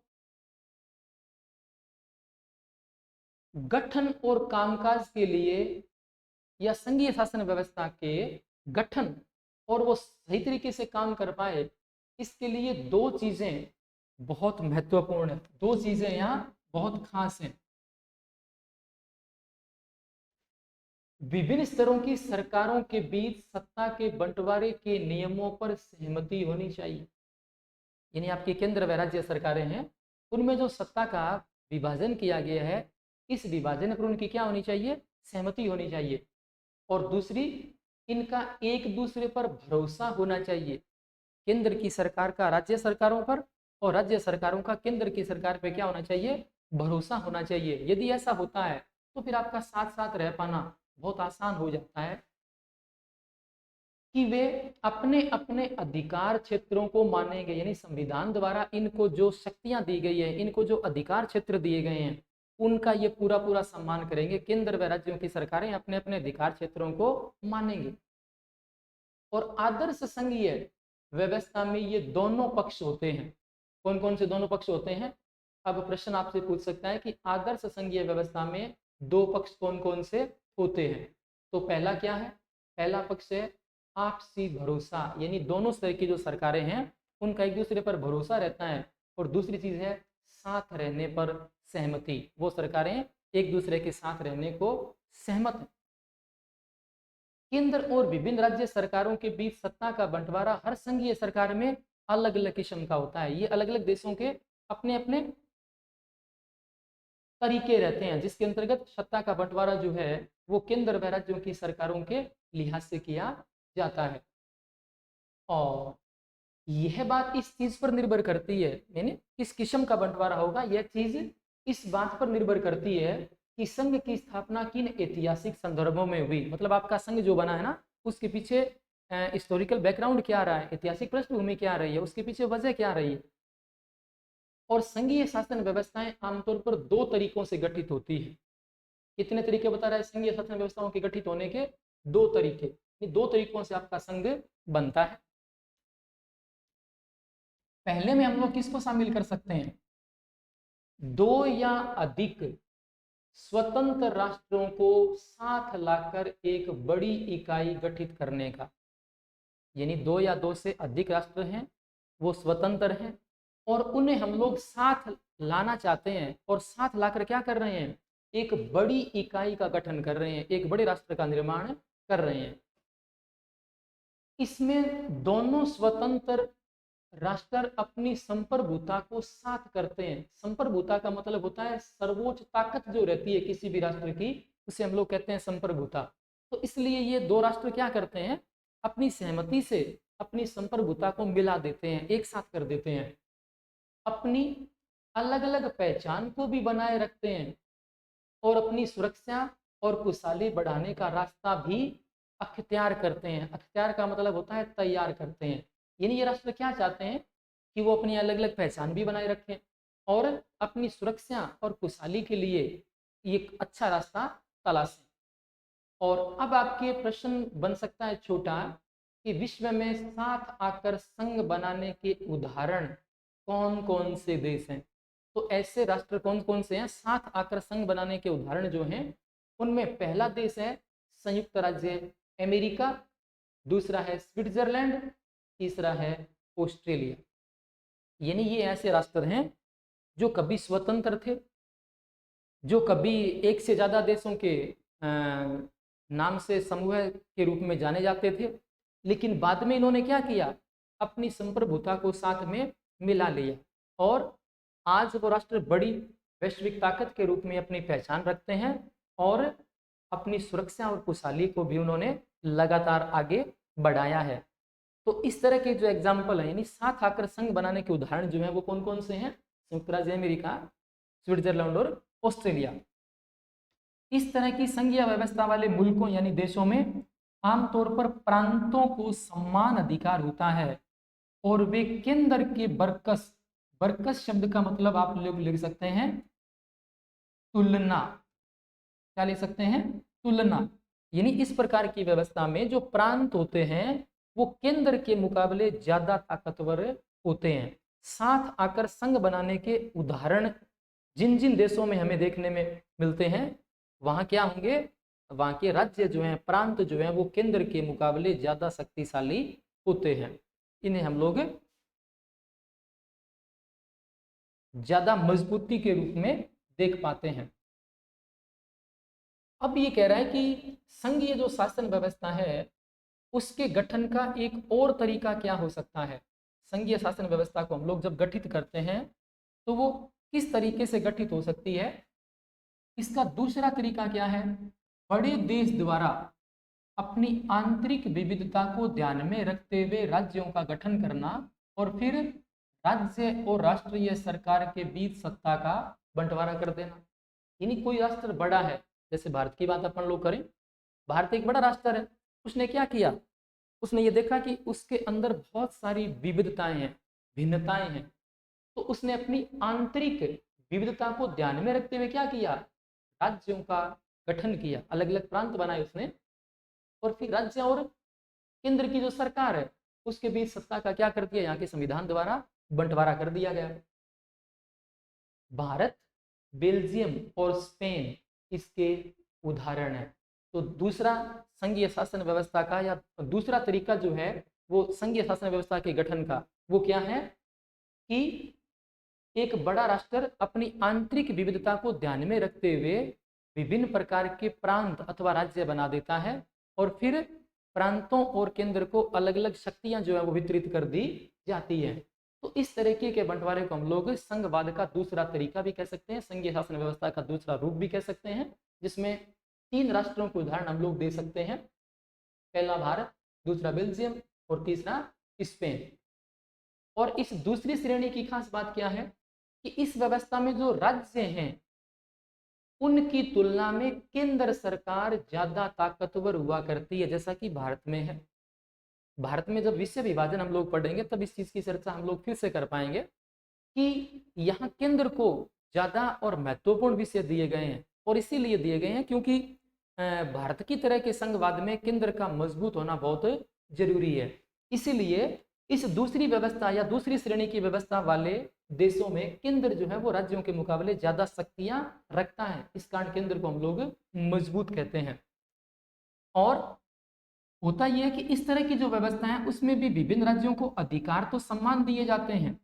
गठन और कामकाज के लिए, या संघीय शासन व्यवस्था के गठन और वो सही तरीके से काम कर पाए, इसके लिए दो चीजें बहुत महत्वपूर्ण है, दो चीजें यहाँ बहुत खास हैं। विभिन्न स्तरों की सरकारों के बीच सत्ता के बंटवारे के नियमों पर सहमति होनी चाहिए। यानी आपकी केंद्र व राज्य सरकारें हैं, उनमें जो सत्ता का विभाजन किया गया है, इस विभाजन पर उनकी क्या होनी चाहिए, सहमति होनी चाहिए। और दूसरी, इनका एक दूसरे पर भरोसा होना चाहिए। केंद्र की सरकार का राज्य सरकारों पर और राज्य सरकारों का केंद्र की सरकार पर क्या होना चाहिए, भरोसा होना चाहिए। यदि ऐसा होता है तो फिर आपका साथ साथ रह पाना बहुत आसान हो जाता है कि वे अपने अपने अधिकार क्षेत्रों को मानेंगे। यानी संविधान द्वारा इनको जो शक्तियां दी गई है, इनको जो अधिकार क्षेत्र दिए गए हैं, उनका ये पूरा पूरा सम्मान करेंगे। केंद्र व राज्यों की सरकारें अपने अपने अधिकार क्षेत्रों को मानेंगे। और आदर्श संघीय व्यवस्था में ये दोनों पक्ष होते हैं। कौन कौन से दोनों पक्ष होते हैं? अब प्रश्न आपसे पूछ सकता है कि आदर्श संघीय व्यवस्था में दो पक्ष कौन कौन से होते हैं। तो पहला क्या है? पहला पक्ष है आपसी भरोसा, यानी दोनों स्तर की जो सरकारें हैं उनका एक दूसरे पर भरोसा रहता है। और दूसरी चीज है साथ रहने पर सहमति, वो सरकारें एक दूसरे के साथ रहने को सहमत हैं। केंद्र और विभिन्न राज्य सरकारों के बीच सत्ता का बंटवारा हर संघीय सरकार में अलग अलग किस्म का होता है। ये अलग अलग देशों के अपने अपने तरीके रहते हैं, जिसके अंतर्गत सत्ता का बंटवारा जो है वो केंद्र व राज्यों की सरकारों के लिहाज से किया जाता है। और यह बात इस चीज पर निर्भर करती है, यानी किस किस्म का बंटवारा होगा, यह चीज इस बात पर निर्भर करती है कि संघ की स्थापना किन ऐतिहासिक संदर्भों में हुई। मतलब आपका संघ जो बना है ना, उसके पीछे हिस्टोरिकल बैकग्राउंड क्या रहा है, ऐतिहासिक पृष्ठभूमि क्या रही है, उसके पीछे वजह क्या रही है। और संघीय शासन व्यवस्थाएं आमतौर पर दो तरीकों से गठित होती है। कितने तरीके बता रहा है संघीय शासन व्यवस्थाओं के गठित होने के? दो तरीके। ये दो तरीकों से आपका संघ बनता है। पहले में हम लोग किसको शामिल कर सकते हैं? दो या अधिक स्वतंत्र राष्ट्रों को साथ लाकर एक बड़ी इकाई गठित करने का। यानी दो या दो से अधिक राष्ट्र हैं, वो स्वतंत्र हैं और उन्हें हम लोग साथ लाना चाहते हैं, और साथ लाकर क्या कर रहे हैं, एक बड़ी इकाई का गठन कर रहे हैं, एक बड़े राष्ट्र का निर्माण कर रहे हैं। इसमें दोनों स्वतंत्र राष्ट्र अपनी संप्रभुता को साथ करते हैं। संप्रभुता का मतलब होता है सर्वोच्च ताकत जो रहती है किसी भी राष्ट्र की, उसे हम लोग कहते हैं संप्रभुता। तो इसलिए ये दो राष्ट्र क्या करते हैं, अपनी सहमति से अपनी संप्रभुता को मिला देते हैं, एक साथ कर देते हैं। अपनी अलग अलग पहचान को भी बनाए रखते हैं और अपनी सुरक्षा और खुशहाली बढ़ाने का रास्ता भी अख्तियार करते हैं। अख्तियार का मतलब होता है तैयार करते हैं। यानी ये राष्ट्र क्या चाहते हैं कि वो अपनी अलग अलग पहचान भी बनाए रखें और अपनी सुरक्षा और खुशहाली के लिए एक अच्छा रास्ता तलाशें। और अब आपके प्रश्न बन सकता है छोटा कि विश्व में साथ आकर संघ बनाने के उदाहरण कौन कौन से देश हैं। तो ऐसे राष्ट्र कौन कौन से हैं साथ आकर संघ बनाने के उदाहरण जो हैं, उनमें पहला देश है संयुक्त राज्य अमेरिका, दूसरा है स्विट्जरलैंड, तीसरा है ऑस्ट्रेलिया। यानी ये ऐसे राष्ट्र हैं जो कभी स्वतंत्र थे, जो कभी एक से ज्यादा देशों के नाम से समूह के रूप में जाने जाते थे, लेकिन बाद में इन्होंने क्या किया, अपनी संप्रभुता को साथ में मिला लिया और आज वो राष्ट्र बड़ी वैश्विक ताकत के रूप में अपनी पहचान रखते हैं और अपनी सुरक्षा और खुशहाली को भी उन्होंने लगातार आगे बढ़ाया है। तो इस तरह के जो एग्जाम्पल है, यानी साथ आकर संघ बनाने के उदाहरण जो हैं वो कौन कौन से हैं, संयुक्त राज्य अमेरिका, स्विट्जरलैंड और ऑस्ट्रेलिया। इस तरह की संघीय व्यवस्था वाले मुल्कों यानी देशों में आमतौर पर प्रांतों को समान अधिकार होता है और वे केंद्र के बरकस, बरकस शब्द का मतलब आप लोग लिख सकते हैं तुलना, क्या लिख सकते हैं, तुलना। यानी इस प्रकार की व्यवस्था में जो प्रांत होते हैं वो केंद्र के मुकाबले ज्यादा ताकतवर होते हैं। साथ आकर संघ बनाने के उदाहरण जिन जिन देशों में हमें देखने में मिलते हैं, वहां क्या होंगे, वहां के राज्य जो हैं, प्रांत जो हैं, वो केंद्र के मुकाबले ज्यादा शक्तिशाली होते हैं। इन्हें हम लोग ज्यादा मजबूती के रूप में देख पाते हैं। अब ये कह रहा है कि संघीय जो शासन व्यवस्था है उसके गठन का एक और तरीका क्या हो सकता है। संघीय शासन व्यवस्था को हम लोग जब गठित करते हैं तो वो किस तरीके से गठित हो सकती है, इसका दूसरा तरीका क्या है। बड़े देश द्वारा अपनी आंतरिक विविधता को ध्यान में रखते हुए राज्यों का गठन करना और फिर राज्य और राष्ट्रीय सरकार के बीच सत्ता का बंटवारा कर देना। यानी कोई राष्ट्र बड़ा है, जैसे भारत की बात अपन लोग करें, भारत एक बड़ा राष्ट्र है, उसने क्या किया, उसने ये देखा कि उसके अंदर बहुत सारी विविधताएं हैं, भिन्नताएं हैं, तो उसने अपनी आंतरिक विविधता को ध्यान में रखते हुए क्या किया, राज्यों का गठन किया, अलग अलग प्रांत बनाए उसने, और फिर राज्य और केंद्र की जो सरकार है उसके बीच सत्ता का क्या कर दिया, यहाँ के संविधान द्वारा बंटवारा कर दिया गया। भारत, बेल्जियम और स्पेन इसके उदाहरण है। तो दूसरा संघीय शासन व्यवस्था का या दूसरा तरीका जो है वो संघीय शासन व्यवस्था के गठन का, वो क्या है कि एक बड़ा राष्ट्र अपनी आंतरिक विविधता को ध्यान में रखते हुए विभिन्न प्रकार के प्रांत अथवा राज्य बना देता है और फिर प्रांतों और केंद्र को अलग अलग शक्तियां जो है वो वितरित कर दी जाती है। तो इस तरीके के बंटवारे को हम लोग संघवाद का दूसरा तरीका भी कह सकते हैं, संघीय शासन व्यवस्था का दूसरा रूप भी कह सकते हैं, जिसमें 3 राष्ट्रों के उदाहरण हम लोग दे सकते हैं। पहला भारत, दूसरा बेल्जियम और तीसरा स्पेन। और इस दूसरी श्रेणी की खास बात क्या है कि इस व्यवस्था में जो राज्य हैं उनकी तुलना में केंद्र सरकार ज्यादा ताकतवर हुआ करती है, जैसा कि भारत में है। भारत में जब विषय विभाजन हम लोग पढ़ेंगे तब इस चीज की चर्चा हम लोग फिर से कर पाएंगे कि यहाँ केंद्र को ज्यादा और महत्वपूर्ण विषय दिए गए हैं, और इसीलिए दिए गए हैं क्योंकि भारत की तरह के संघवाद में केंद्र का मजबूत होना बहुत जरूरी है। इसीलिए इस दूसरी व्यवस्था या दूसरी श्रेणी की व्यवस्था वाले देशों में केंद्र जो है वो राज्यों के मुकाबले ज्यादा शक्तियां रखता है, इस कारण केंद्र को हम लोग मजबूत कहते हैं। और होता यह है कि इस तरह की जो व्यवस्था है उसमें भी विभिन्न राज्यों को अधिकार तो सम्मान दिए जाते हैं,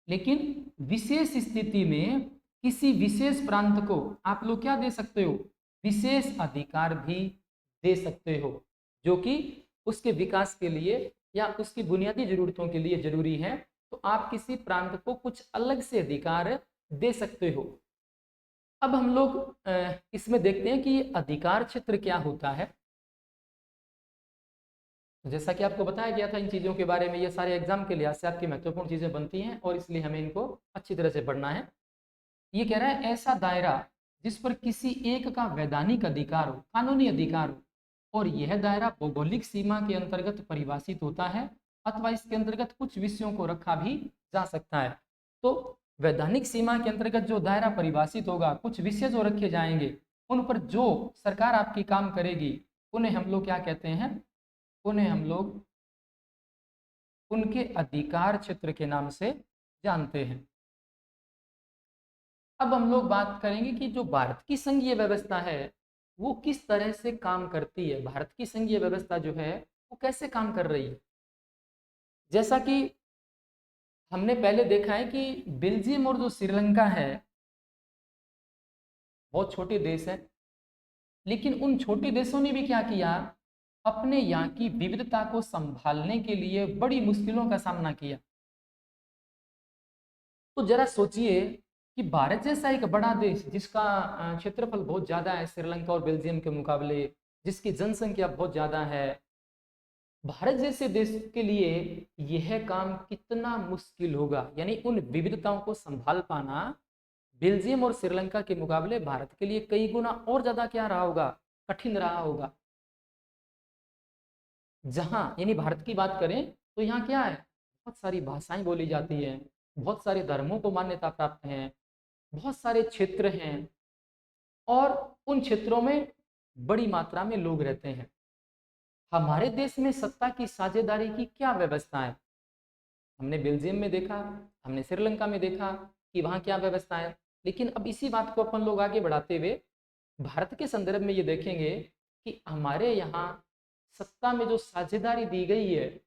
लेकिन विशेष स्थिति में किसी विशेष प्रांत को आप लोग क्या दे सकते हो, विशेष अधिकार भी दे सकते हो, जो कि उसके विकास के लिए या उसकी बुनियादी जरूरतों के लिए जरूरी है। तो आप किसी प्रांत को कुछ अलग से अधिकार दे सकते हो। अब हम लोग इसमें देखते हैं कि ये अधिकार क्षेत्र क्या होता है। जैसा कि आपको बताया गया था इन चीज़ों के बारे में, ये सारे एग्जाम के लिहाज से आपकी महत्वपूर्ण चीज़ें बनती हैं और इसलिए हमें इनको अच्छी तरह से पढ़ना है। ये कह रहा है ऐसा दायरा जिस पर किसी एक का वैधानिक अधिकार हो, कानूनी अधिकार हो, और यह दायरा भौगोलिक सीमा के अंतर्गत परिभाषित होता है अथवा इसके अंतर्गत कुछ विषयों को रखा भी जा सकता है। तो वैधानिक सीमा के अंतर्गत जो दायरा परिभाषित होगा, कुछ विषय जो रखे जाएंगे, उन पर जो सरकार आपकी काम करेगी उन्हें हम लोग क्या कहते हैं, उन्हें हम लोग उनके अधिकार क्षेत्र के नाम से जानते हैं। अब हम लोग बात करेंगे कि जो भारत की संघीय व्यवस्था है वो किस तरह से काम करती है, भारत की संघीय व्यवस्था जो है वो कैसे काम कर रही है। जैसा कि हमने पहले देखा है कि बेल्जियम और जो श्रीलंका है बहुत छोटे देश है, लेकिन उन छोटे देशों ने भी क्या किया, अपने यहाँ की विविधता को संभालने के लिए बड़ी मुश्किलों का सामना किया। तो जरा सोचिए कि भारत जैसा एक बड़ा देश जिसका क्षेत्रफल बहुत ज्यादा है श्रीलंका और बेल्जियम के मुकाबले, जिसकी जनसंख्या बहुत ज्यादा है, भारत जैसे देश के लिए यह काम कितना मुश्किल होगा। यानी उन विविधताओं को संभाल पाना बेल्जियम और श्रीलंका के मुकाबले भारत के लिए कई गुना और ज्यादा क्या रहा होगा, कठिन रहा होगा। जहां यानी भारत की बात करें तो यहाँ क्या है, बहुत सारी भाषाएं बोली जाती हैं, बहुत सारे धर्मों को मान्यता प्राप्त हैं, बहुत सारे क्षेत्र हैं, और उन क्षेत्रों में बड़ी मात्रा में लोग रहते हैं। हमारे देश में सत्ता की साझेदारी की क्या व्यवस्था है? हमने बेल्जियम में देखा, हमने श्रीलंका में देखा कि वहाँ क्या व्यवस्था है। लेकिन अब इसी बात को अपन लोग आगे बढ़ाते हुए भारत के संदर्भ में ये देखेंगे कि हमारे यहाँ सत्ता में जो साझेदारी दी गई है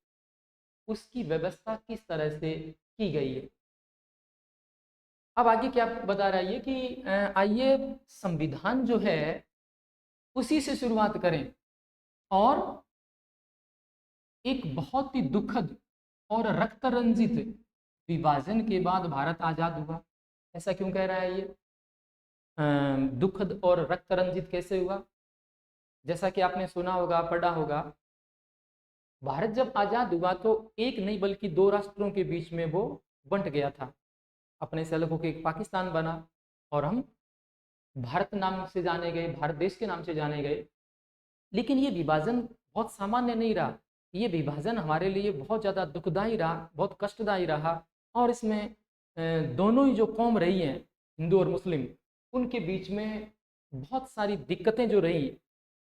उसकी व्यवस्था किस तरह से की गई है। अब आगे क्या बता रहा है ये कि आइए संविधान जो है उसी से शुरुआत करें। और एक बहुत ही दुखद और रक्त रंजित विभाजन के बाद भारत आजाद हुआ। ऐसा क्यों कह रहा है ये? दुखद और रक्त रंजित कैसे हुआ? जैसा कि आपने सुना होगा, पढ़ा होगा, भारत जब आजाद हुआ तो एक नहीं बल्कि दो राष्ट्रों के बीच में वो बंट गया था। अपने से अलग होकर एक पाकिस्तान बना और हम भारत नाम से जाने गए, भारत देश के नाम से जाने गए। लेकिन ये विभाजन बहुत सामान्य नहीं रहा। ये विभाजन हमारे लिए बहुत ज़्यादा दुखदायी रहा, बहुत कष्टदायी रहा। और इसमें दोनों ही जो कौम रही हैं, हिंदू और मुस्लिम, उनके बीच में बहुत सारी दिक्कतें जो रही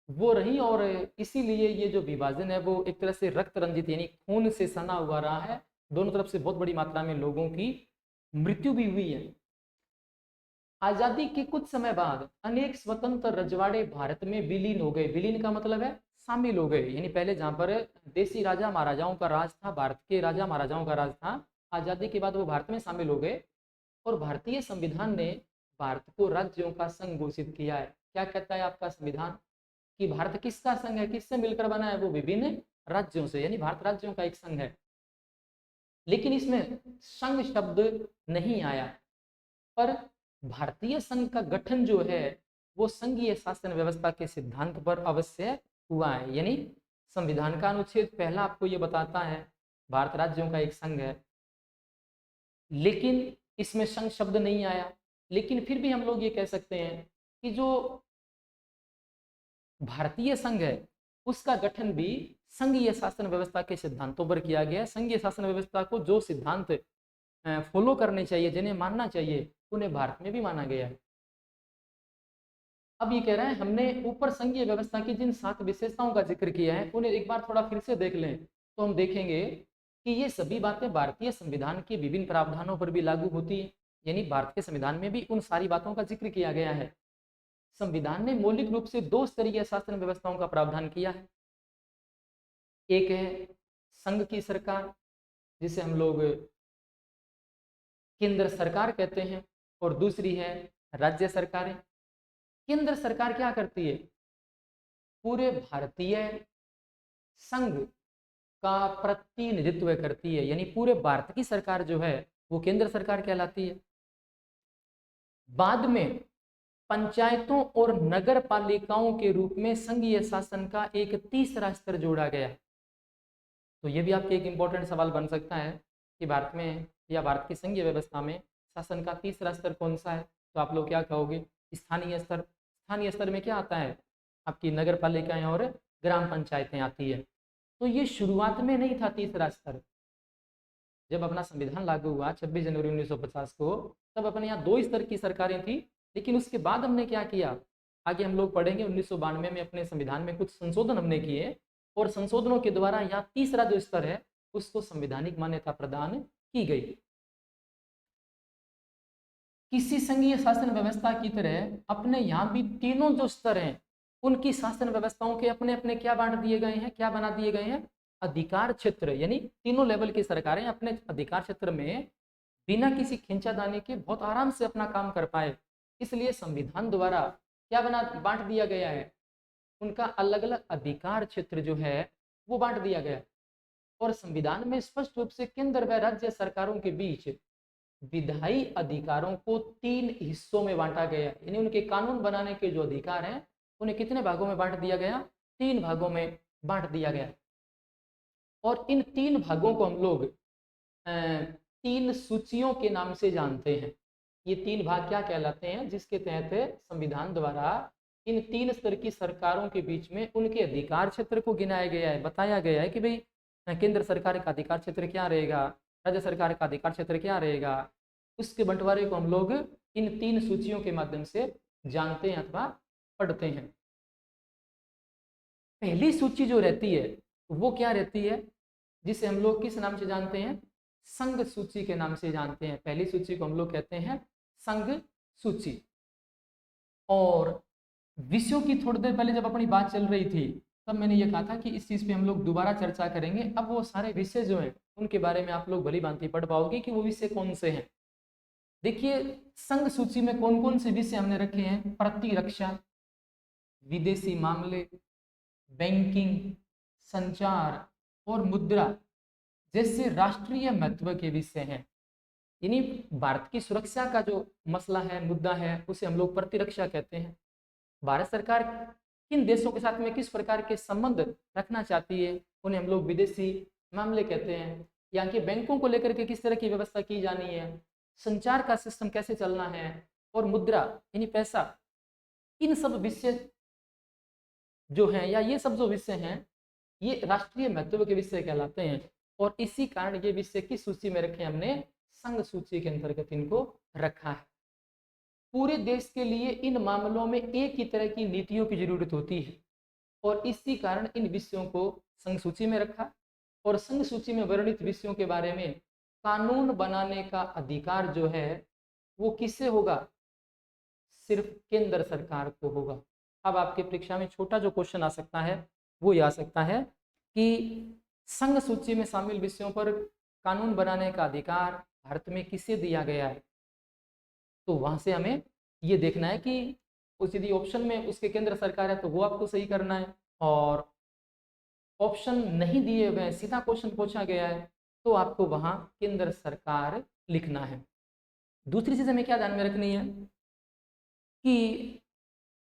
वो रही। और इसीलिए ये जो विभाजन है वो एक तरह से रक्त रंजित यानी खून से सना हुआ रहा है। दोनों तरफ से बहुत बड़ी मात्रा में लोगों की मृत्यु भी हुई है। आजादी के कुछ समय बाद अनेक स्वतंत्र रजवाड़े भारत में विलीन हो गए। विलीन का मतलब है शामिल हो गए। यानी पहले जहाँ पर देसी राजा महाराजाओं का राज था, भारत के राजा महाराजाओं का राज था, आजादी के बाद वो भारत में शामिल हो गए। और भारतीय संविधान ने भारत को राज्यों का संघ घोषित किया है। क्या कहता है आपका संविधान कि भारत किसका संघ है, किससे मिलकर बना है? वो विभिन्न राज्यों से, यानी भारत राज्यों का एक संघ है। लेकिन इसमें संघ शब्द नहीं आया, पर भारतीय संघ का गठन जो है वो संघीय शासन व्यवस्था के सिद्धांत पर अवश्य हुआ है। यानी संविधान का अनुच्छेद पहला आपको ये बताता है भारत राज्यों का एक संघ है, लेकिन इसमें संघ शब्द नहीं आया। लेकिन फिर भी हम लोग ये कह सकते हैं कि जो भारतीय संघ है उसका गठन भी संघीय शासन व्यवस्था के सिद्धांतों पर किया गया है। संघीय शासन व्यवस्था को जो सिद्धांत फॉलो करने चाहिए, जिन्हें मानना चाहिए, उन्हें भारत में भी माना गया है। अब ये कह रहे हैं हमने ऊपर संघीय व्यवस्था की जिन 7 विशेषताओं का जिक्र किया है उन्हें एक बार थोड़ा फिर से देख लें तो हम देखेंगे कि ये सभी बातें भारतीय संविधान के विभिन्न प्रावधानों पर भी लागू होती है। यानी भारत के संविधान में भी उन सारी बातों का जिक्र किया गया है। संविधान ने मौलिक रूप से 2 स्तरीय शासन व्यवस्थाओं का प्रावधान किया है। एक है संघ की सरकार, जिसे हम लोग केंद्र सरकार कहते हैं, और दूसरी है राज्य सरकारें। केंद्र सरकार क्या करती है? पूरे भारतीय संघ का प्रतिनिधित्व करती है। यानी पूरे भारत की सरकार जो है वो केंद्र सरकार कहलाती है। बाद में पंचायतों और नगर पालिकाओं के रूप में संघीय शासन का एक तीसरा स्तर जोड़ा गया। तो ये भी आपके एक इम्पोर्टेंट सवाल बन सकता है कि भारत में या भारत की संघीय व्यवस्था में शासन का तीसरा स्तर कौन सा है? तो आप लोग क्या कहोगे? स्थानीय स्तर। स्थानीय स्तर में क्या आता है? आपकी नगर पालिकाएं और ग्राम पंचायतें आती है। तो ये शुरुआत में नहीं था तीसरा स्तर। जब अपना संविधान लागू हुआ 26 जनवरी 1950 को, तब अपने यहाँ 2 स्तर की सरकारें थी। लेकिन उसके बाद हमने क्या किया, आगे हम लोग पढ़ेंगे। 1992 में अपने संविधान में कुछ संशोधन हमने किए और संशोधनों के द्वारा यहाँ तीसरा जो स्तर है उसको संवैधानिक मान्यता प्रदान की गई। किसी संघीय शासन व्यवस्था की तरह अपने यहाँ भी तीनों जो स्तर हैं उनकी शासन व्यवस्थाओं के अपने अपने क्या बांट दिए गए हैं, क्या बना दिए गए हैं? अधिकार क्षेत्र। यानी तीनों लेवल की सरकारें अपने अधिकार क्षेत्र में बिना किसी खींचातानी के बहुत आराम से अपना काम कर पाए, इसलिए संविधान द्वारा क्या बना बांट दिया गया है? उनका अलग अलग अधिकार क्षेत्र जो है वो बांट दिया गया। और संविधान में स्पष्ट रूप से केंद्र व राज्य सरकारों के बीच विधायी अधिकारों को 3 हिस्सों में बांटा गया। यानी उनके कानून बनाने के जो अधिकार हैं उन्हें कितने भागों में बांट दिया गया? 3 भागों में बांट दिया गया। और इन 3 भागों को हम लोग 3 सूचियों के नाम से जानते हैं। ये 3 भाग क्या कहलाते हैं? जिसके तहत संविधान द्वारा इन 3 स्तर की सरकारों के बीच में उनके अधिकार क्षेत्र को गिनाया गया है, बताया गया है कि भाई केंद्र सरकार का अधिकार क्षेत्र क्या रहेगा, राज्य सरकार का अधिकार क्षेत्र क्या रहेगा। उसके बंटवारे को हम लोग इन 3 सूचियों के माध्यम से जानते हैं अथवा पढ़ते हैं। पहली सूची जो रहती है वो क्या रहती है, जिसे हम लोग किस नाम से जानते हैं, संघ सूची के नाम से जानते हैं। पहली सूची को हम लोग कहते हैं संघ सूची। और विषयों की थोड़ी देर पहले जब अपनी बात चल रही थी तब मैंने ये कहा था कि इस चीज पे हम लोग दोबारा चर्चा करेंगे। अब वो सारे विषय जो हैं उनके बारे में आप लोग भली भांति पढ़ पाओगे कि वो विषय कौन से हैं। देखिए, संघ सूची में कौन कौन से विषय हमने रखे हैं, प्रतिरक्षा, विदेशी मामले, बैंकिंग, संचार और मुद्रा जैसे राष्ट्रीय महत्व के विषय हैं। यानी भारत की सुरक्षा का जो मसला है, मुद्दा है, उसे हम लोग प्रतिरक्षा कहते हैं। भारत सरकार किन देशों के साथ में किस प्रकार के संबंध रखना चाहती है, उन्हें हम लोग विदेशी मामले कहते हैं। यहाँ के बैंकों को लेकर के किस तरह की व्यवस्था की जानी है, संचार का सिस्टम कैसे चलना है, और मुद्रा यानी पैसा, इन सब विषय जो हैं, या ये सब जो विषय हैं, ये राष्ट्रीय महत्व के विषय कहलाते हैं। और इसी कारण ये विषय किस सूची में रखे, हमने संघ सूची के अंतर्गत इनको रखा है। पूरे देश के लिए इन मामलों में एक ही तरह की नीतियों की जरूरत होती है और इसी कारण इन विषयों को संघ सूची में रखा। और संघ सूची में वर्णित विषयों के बारे में कानून बनाने का अधिकार जो है वो किससे होगा, सिर्फ केंद्र सरकार को होगा। अब आपके परीक्षा में छोटा जो क्वेश्चन आ सकता है वो ये आ सकता है कि संघ सूची में शामिल विषयों पर कानून बनाने का अधिकार भारत में किसे दिया गया है। तो वहां से हमें ये देखना है कि उस यदि ऑप्शन में उसके केंद्र सरकार है तो वो आपको सही करना है, और ऑप्शन नहीं दिए हुए सीधा क्वेश्चन पूछा गया है तो आपको वहां केंद्र सरकार लिखना है। दूसरी चीज हमें क्या ध्यान में रखनी है कि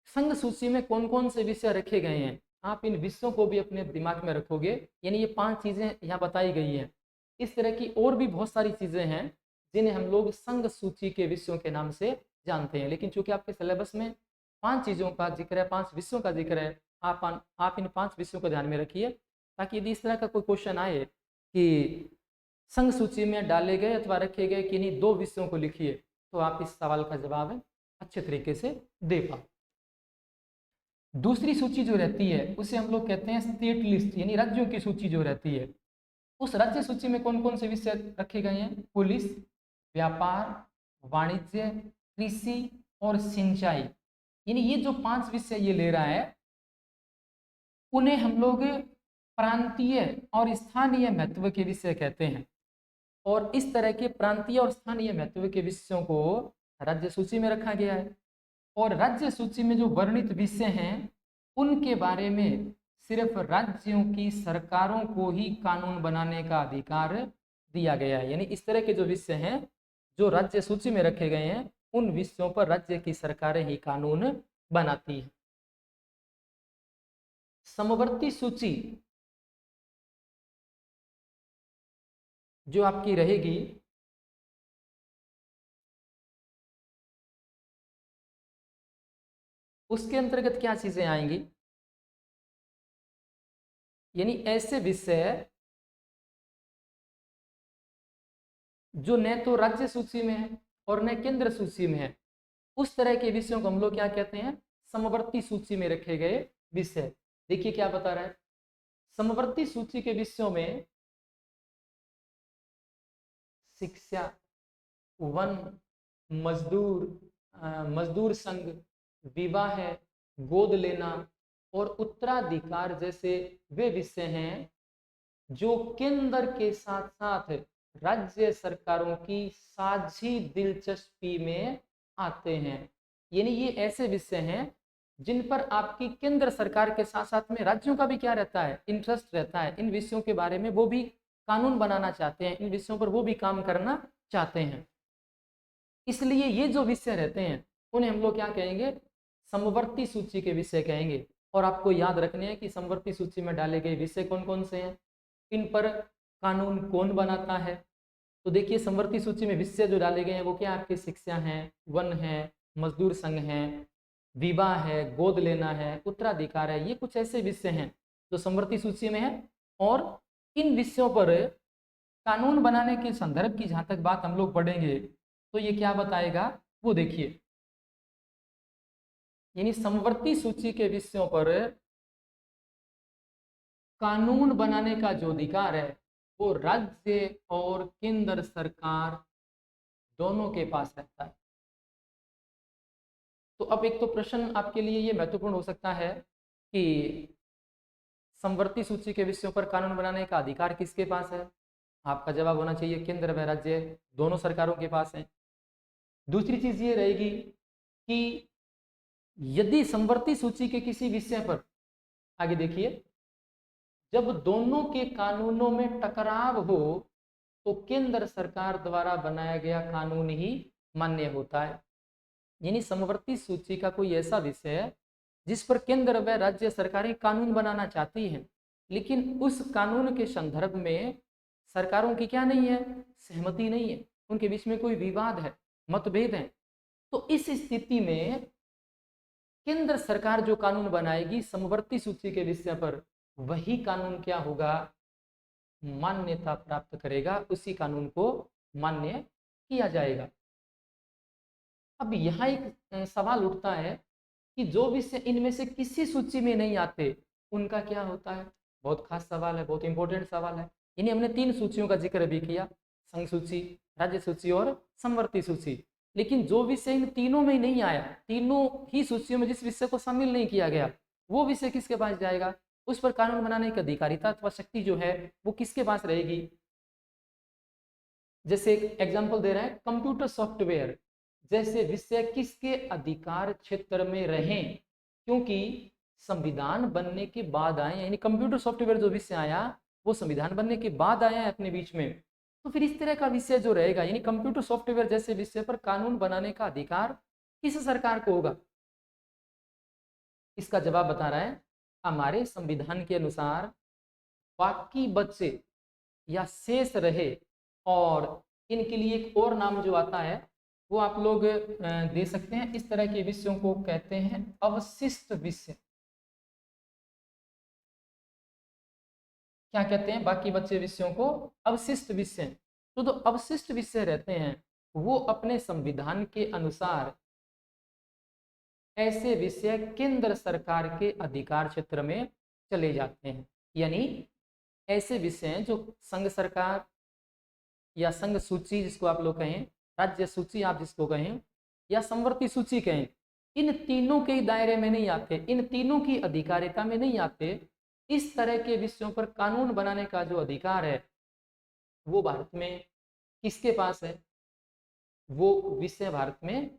संघ सूची में कौन कौन से विषय रखे गए हैं, आप इन विषयों को भी अपने दिमाग में रखोगे। यानी ये 5 चीजें यहाँ बताई गई हैं। इस तरह की और भी बहुत सारी चीजें हैं जिन्हें हम लोग संघ सूची के विषयों के नाम से जानते हैं, लेकिन चूंकि आपके सिलेबस में 5 चीजों का जिक्र है, 5 विषयों का जिक्र है, आप इन 5 विषयों को ध्यान में रखिए, ताकि यदि इस तरह का कोई क्वेश्चन आए कि संघ सूची में डाले गए अथवा रखे गए किन्हीं 2 विषयों को लिखिए, तो आप इस सवाल का जवाब अच्छे तरीके से दे पाओ। दूसरी सूची जो रहती है उसे हम लोग कहते हैं स्टेट लिस्ट, यानी राज्यों की सूची जो रहती है। उस राज्य सूची में कौन कौन से विषय रखे गए हैं, पुलिस, व्यापार, वाणिज्य, कृषि और सिंचाई। यानी ये जो 5 विषय ये ले रहा है उन्हें हम लोग प्रांतीय और स्थानीय महत्व के विषय कहते हैं। और इस तरह के प्रांतीय और स्थानीय महत्व के विषयों को राज्य सूची में रखा गया है। और राज्य सूची में जो वर्णित विषय हैं उनके बारे में सिर्फ राज्यों की सरकारों को ही कानून बनाने का अधिकार दिया गया है। यानी इस तरह के जो विषय हैं जो राज्य सूची में रखे गए हैं उन विषयों पर राज्य की सरकारें ही कानून बनाती हैं। समवर्ती सूची जो आपकी रहेगी उसके अंतर्गत क्या चीजें आएंगी, यानी ऐसे विषय जो न तो राज्य सूची में है और न केंद्र सूची में है, उस तरह के विषयों को हम लोग क्या कहते हैं, समवर्ती सूची में रखे गए विषय। देखिए क्या बता रहा है, समवर्ती सूची के विषयों में शिक्षा, वन, मजदूर संघ, विवाह, गोद लेना और उत्तराधिकार जैसे वे विषय हैं जो केंद्र के साथ साथ राज्य सरकारों की साझी दिलचस्पी में आते हैं। यानी ये ऐसे विषय हैं जिन पर आपकी केंद्र सरकार के साथ साथ में राज्यों का भी क्या रहता है, इंटरेस्ट रहता है। इन विषयों के बारे में वो भी कानून बनाना चाहते हैं, इन विषयों पर वो भी काम करना चाहते हैं। इसलिए ये जो विषय रहते हैं उन्हें हम लोग क्या कहेंगे, समवर्ती सूची के विषय कहेंगे। और आपको याद रखने हैं कि समवर्ती सूची में डाले गए विषय कौन कौन से हैं, इन पर कानून कौन बनाता है। तो देखिए समवर्ती सूची में विषय जो डाले गए हैं वो क्या आपकी शिक्षा है, वन है, मजदूर संघ है, विवाह है, गोद लेना है, उत्तराधिकार है। ये कुछ ऐसे विषय हैं जो समवर्ती सूची में है। और इन विषयों पर कानून बनाने के संदर्भ की जहां तक बात हम लोग पढ़ेंगे तो ये क्या बताएगा वो देखिए, यानी समवर्ती सूची के विषयों पर कानून बनाने का जो अधिकार है वो राज्य और केंद्र सरकार दोनों के पास रहता है। तो अब एक तो प्रश्न आपके लिए ये महत्वपूर्ण हो सकता है कि समवर्ती सूची के विषयों पर कानून बनाने का अधिकार किसके पास है। आपका जवाब होना चाहिए केंद्र व राज्य दोनों सरकारों के पास है। दूसरी चीज ये रहेगी कि यदि समवर्ती सूची के किसी विषय पर, आगे देखिए, जब दोनों के कानूनों में टकराव हो तो केंद्र सरकार द्वारा बनाया गया कानून ही मान्य होता है। यानी समवर्ती सूची का कोई ऐसा विषय है जिस पर केंद्र व राज्य सरकारें कानून बनाना चाहती हैं, लेकिन उस कानून के संदर्भ में सरकारों की क्या नहीं है, सहमति नहीं है, उनके बीच में कोई विवाद है, मतभेद है। तो इस स्थिति में केंद्र सरकार जो कानून बनाएगी समवर्ती सूची के विषय पर, वही कानून क्या होगा, मान्यता प्राप्त करेगा, उसी कानून को मान्य किया जाएगा। अब यहाँ एक सवाल उठता है कि जो विषय इनमें से किसी सूची में नहीं आते उनका क्या होता है। बहुत खास सवाल है, बहुत इंपॉर्टेंट सवाल है। इन्हें हमने 3 सूचियों का जिक्र भी किया, संघ सूची, राज्य सूची और समवर्ती सूची। लेकिन जो विषय इन तीनों में नहीं आया, तीनों ही सूचियों में जिस विषय को शामिल नहीं किया गया, वो विषय किसके पास जाएगा, उस पर कानून बनाने की अधिकारिता अथवा शक्ति जो है वो किसके पास रहेगी। जैसे एक एग्जाम्पल दे रहे हैं, कंप्यूटर सॉफ्टवेयर जैसे विषय किसके अधिकार क्षेत्र में रहे, क्योंकि संविधान बनने के बाद आए, यानी कंप्यूटर सॉफ्टवेयर जो विषय आया वो संविधान बनने के बाद आया है अपने बीच में। तो फिर इस तरह का विषय जो रहेगा, यानी कंप्यूटर सॉफ्टवेयर जैसे विषय पर कानून बनाने का अधिकार किस सरकार को होगा। इसका जवाब बता रहा है, हमारे संविधान के अनुसार बाकी बचे या शेष रहे, और इनके लिए एक और नाम जो आता है वो आप लोग दे सकते हैं, इस तरह के विषयों को कहते हैं अवशिष्ट विषय। क्या कहते हैं, बाकी बचे विषयों को अवशिष्ट विषय। तो जो अवशिष्ट विषय रहते हैं वो अपने संविधान के अनुसार ऐसे विषय केंद्र सरकार के अधिकार क्षेत्र में चले जाते हैं। यानी ऐसे विषय जो संघ सरकार या संघ सूची जिसको आप लोग कहें, राज्य सूची आप जिसको कहें, या समवर्ती सूची कहें, इन तीनों के दायरे में नहीं आते, इन तीनों की अधिकारिता में नहीं आते। इस तरह के विषयों पर कानून बनाने का जो अधिकार है वो भारत में किसके पास है, वो विषय भारत में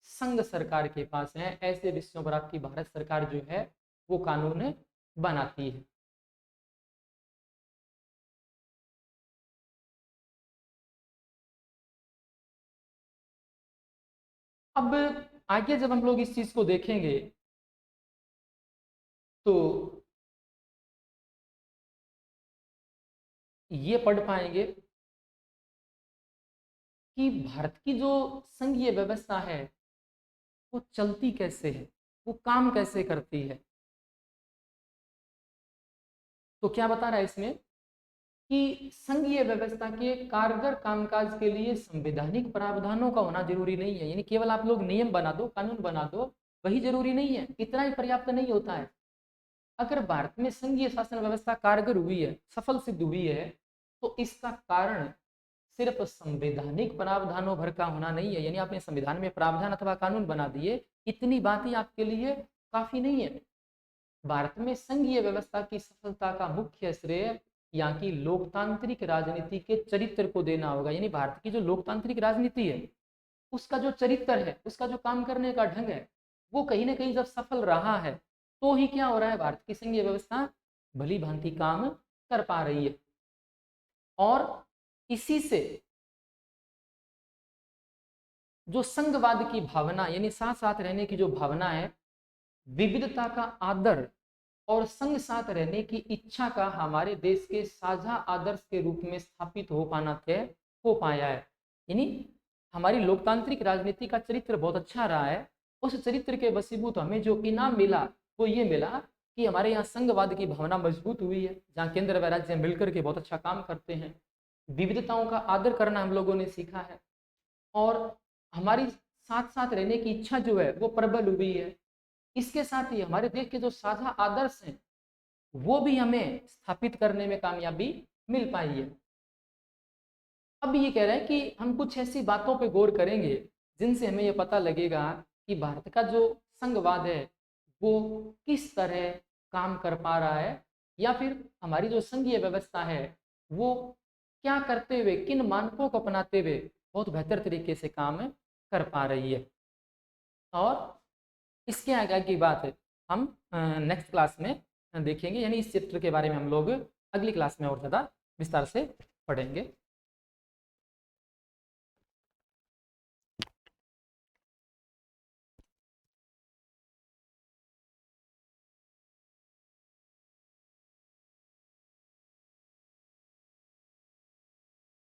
संघ सरकार के पास है। ऐसे विषयों पर आपकी भारत सरकार जो है वो कानून बनाती है। अब आगे जब हम लोग इस चीज को देखेंगे तो ये पढ़ पाएंगे कि भारत की जो संघीय व्यवस्था है वो चलती कैसे है, वो काम कैसे करती है। तो क्या बता रहा है इसमें कि संघीय व्यवस्था के कारगर कामकाज के लिए संवैधानिक प्रावधानों का होना जरूरी नहीं है। यानी केवल आप लोग नियम बना दो, कानून बना दो, वही जरूरी नहीं है, इतना ही पर्याप्त नहीं होता है। अगर भारत में संघीय शासन व्यवस्था कारगर हुई है, सफल सिद्ध हुई है, तो इसका कारण सिर्फ संवैधानिक प्रावधानों भर का होना नहीं है। यानी आपने संविधान में प्रावधान अथवा कानून बना दिए, इतनी बात ही आपके लिए काफी नहीं है। भारत में संघीय व्यवस्था की सफलता का मुख्य श्रेय यहाँ की लोकतांत्रिक राजनीति के चरित्र को देना होगा। यानी भारत की जो लोकतांत्रिक राजनीति है उसका जो चरित्र है, उसका जो काम करने का ढंग है, वो कहीं ना कहीं जब सफल रहा है तो ही क्या हो रहा है, भारत की संघीय व्यवस्था भली भांति काम कर पा रही है। और इसी से जो संघवाद की भावना, यानी साथ साथ रहने की जो भावना है, विविधता का आदर और संग साथ रहने की इच्छा का हमारे देश के साझा आदर्श के रूप में स्थापित हो पाना तय हो पाया है। यानी हमारी लोकतांत्रिक राजनीति का चरित्र बहुत अच्छा रहा है। उस चरित्र के वशीभूत हमें जो इनाम मिला वो ये मिला कि हमारे यहाँ संघवाद की भावना मजबूत हुई है, जहाँ केंद्र व राज्य मिलकर के बहुत अच्छा काम करते हैं। विविधताओं का आदर करना हम लोगों ने सीखा है, और हमारी साथ साथ रहने की इच्छा जो है वो प्रबल हुई है। इसके साथ ही हमारे देश के जो साझा आदर्श हैं वो भी हमें स्थापित करने में कामयाबी मिल पाई है। अब ये कह रहे हैं कि हम कुछ ऐसी बातों पे गौर करेंगे जिनसे हमें ये पता लगेगा कि भारत का जो संघवाद है वो किस तरह काम कर पा रहा है, या फिर हमारी जो संघीय व्यवस्था है वो क्या करते हुए, किन मानकों को अपनाते हुए बहुत बेहतर तरीके से काम कर पा रही है। और इसके आगे की बात है हम नेक्स्ट क्लास में देखेंगे, यानी इस चैप्टर के बारे में हम लोग अगली क्लास में और ज़्यादा विस्तार से पढ़ेंगे।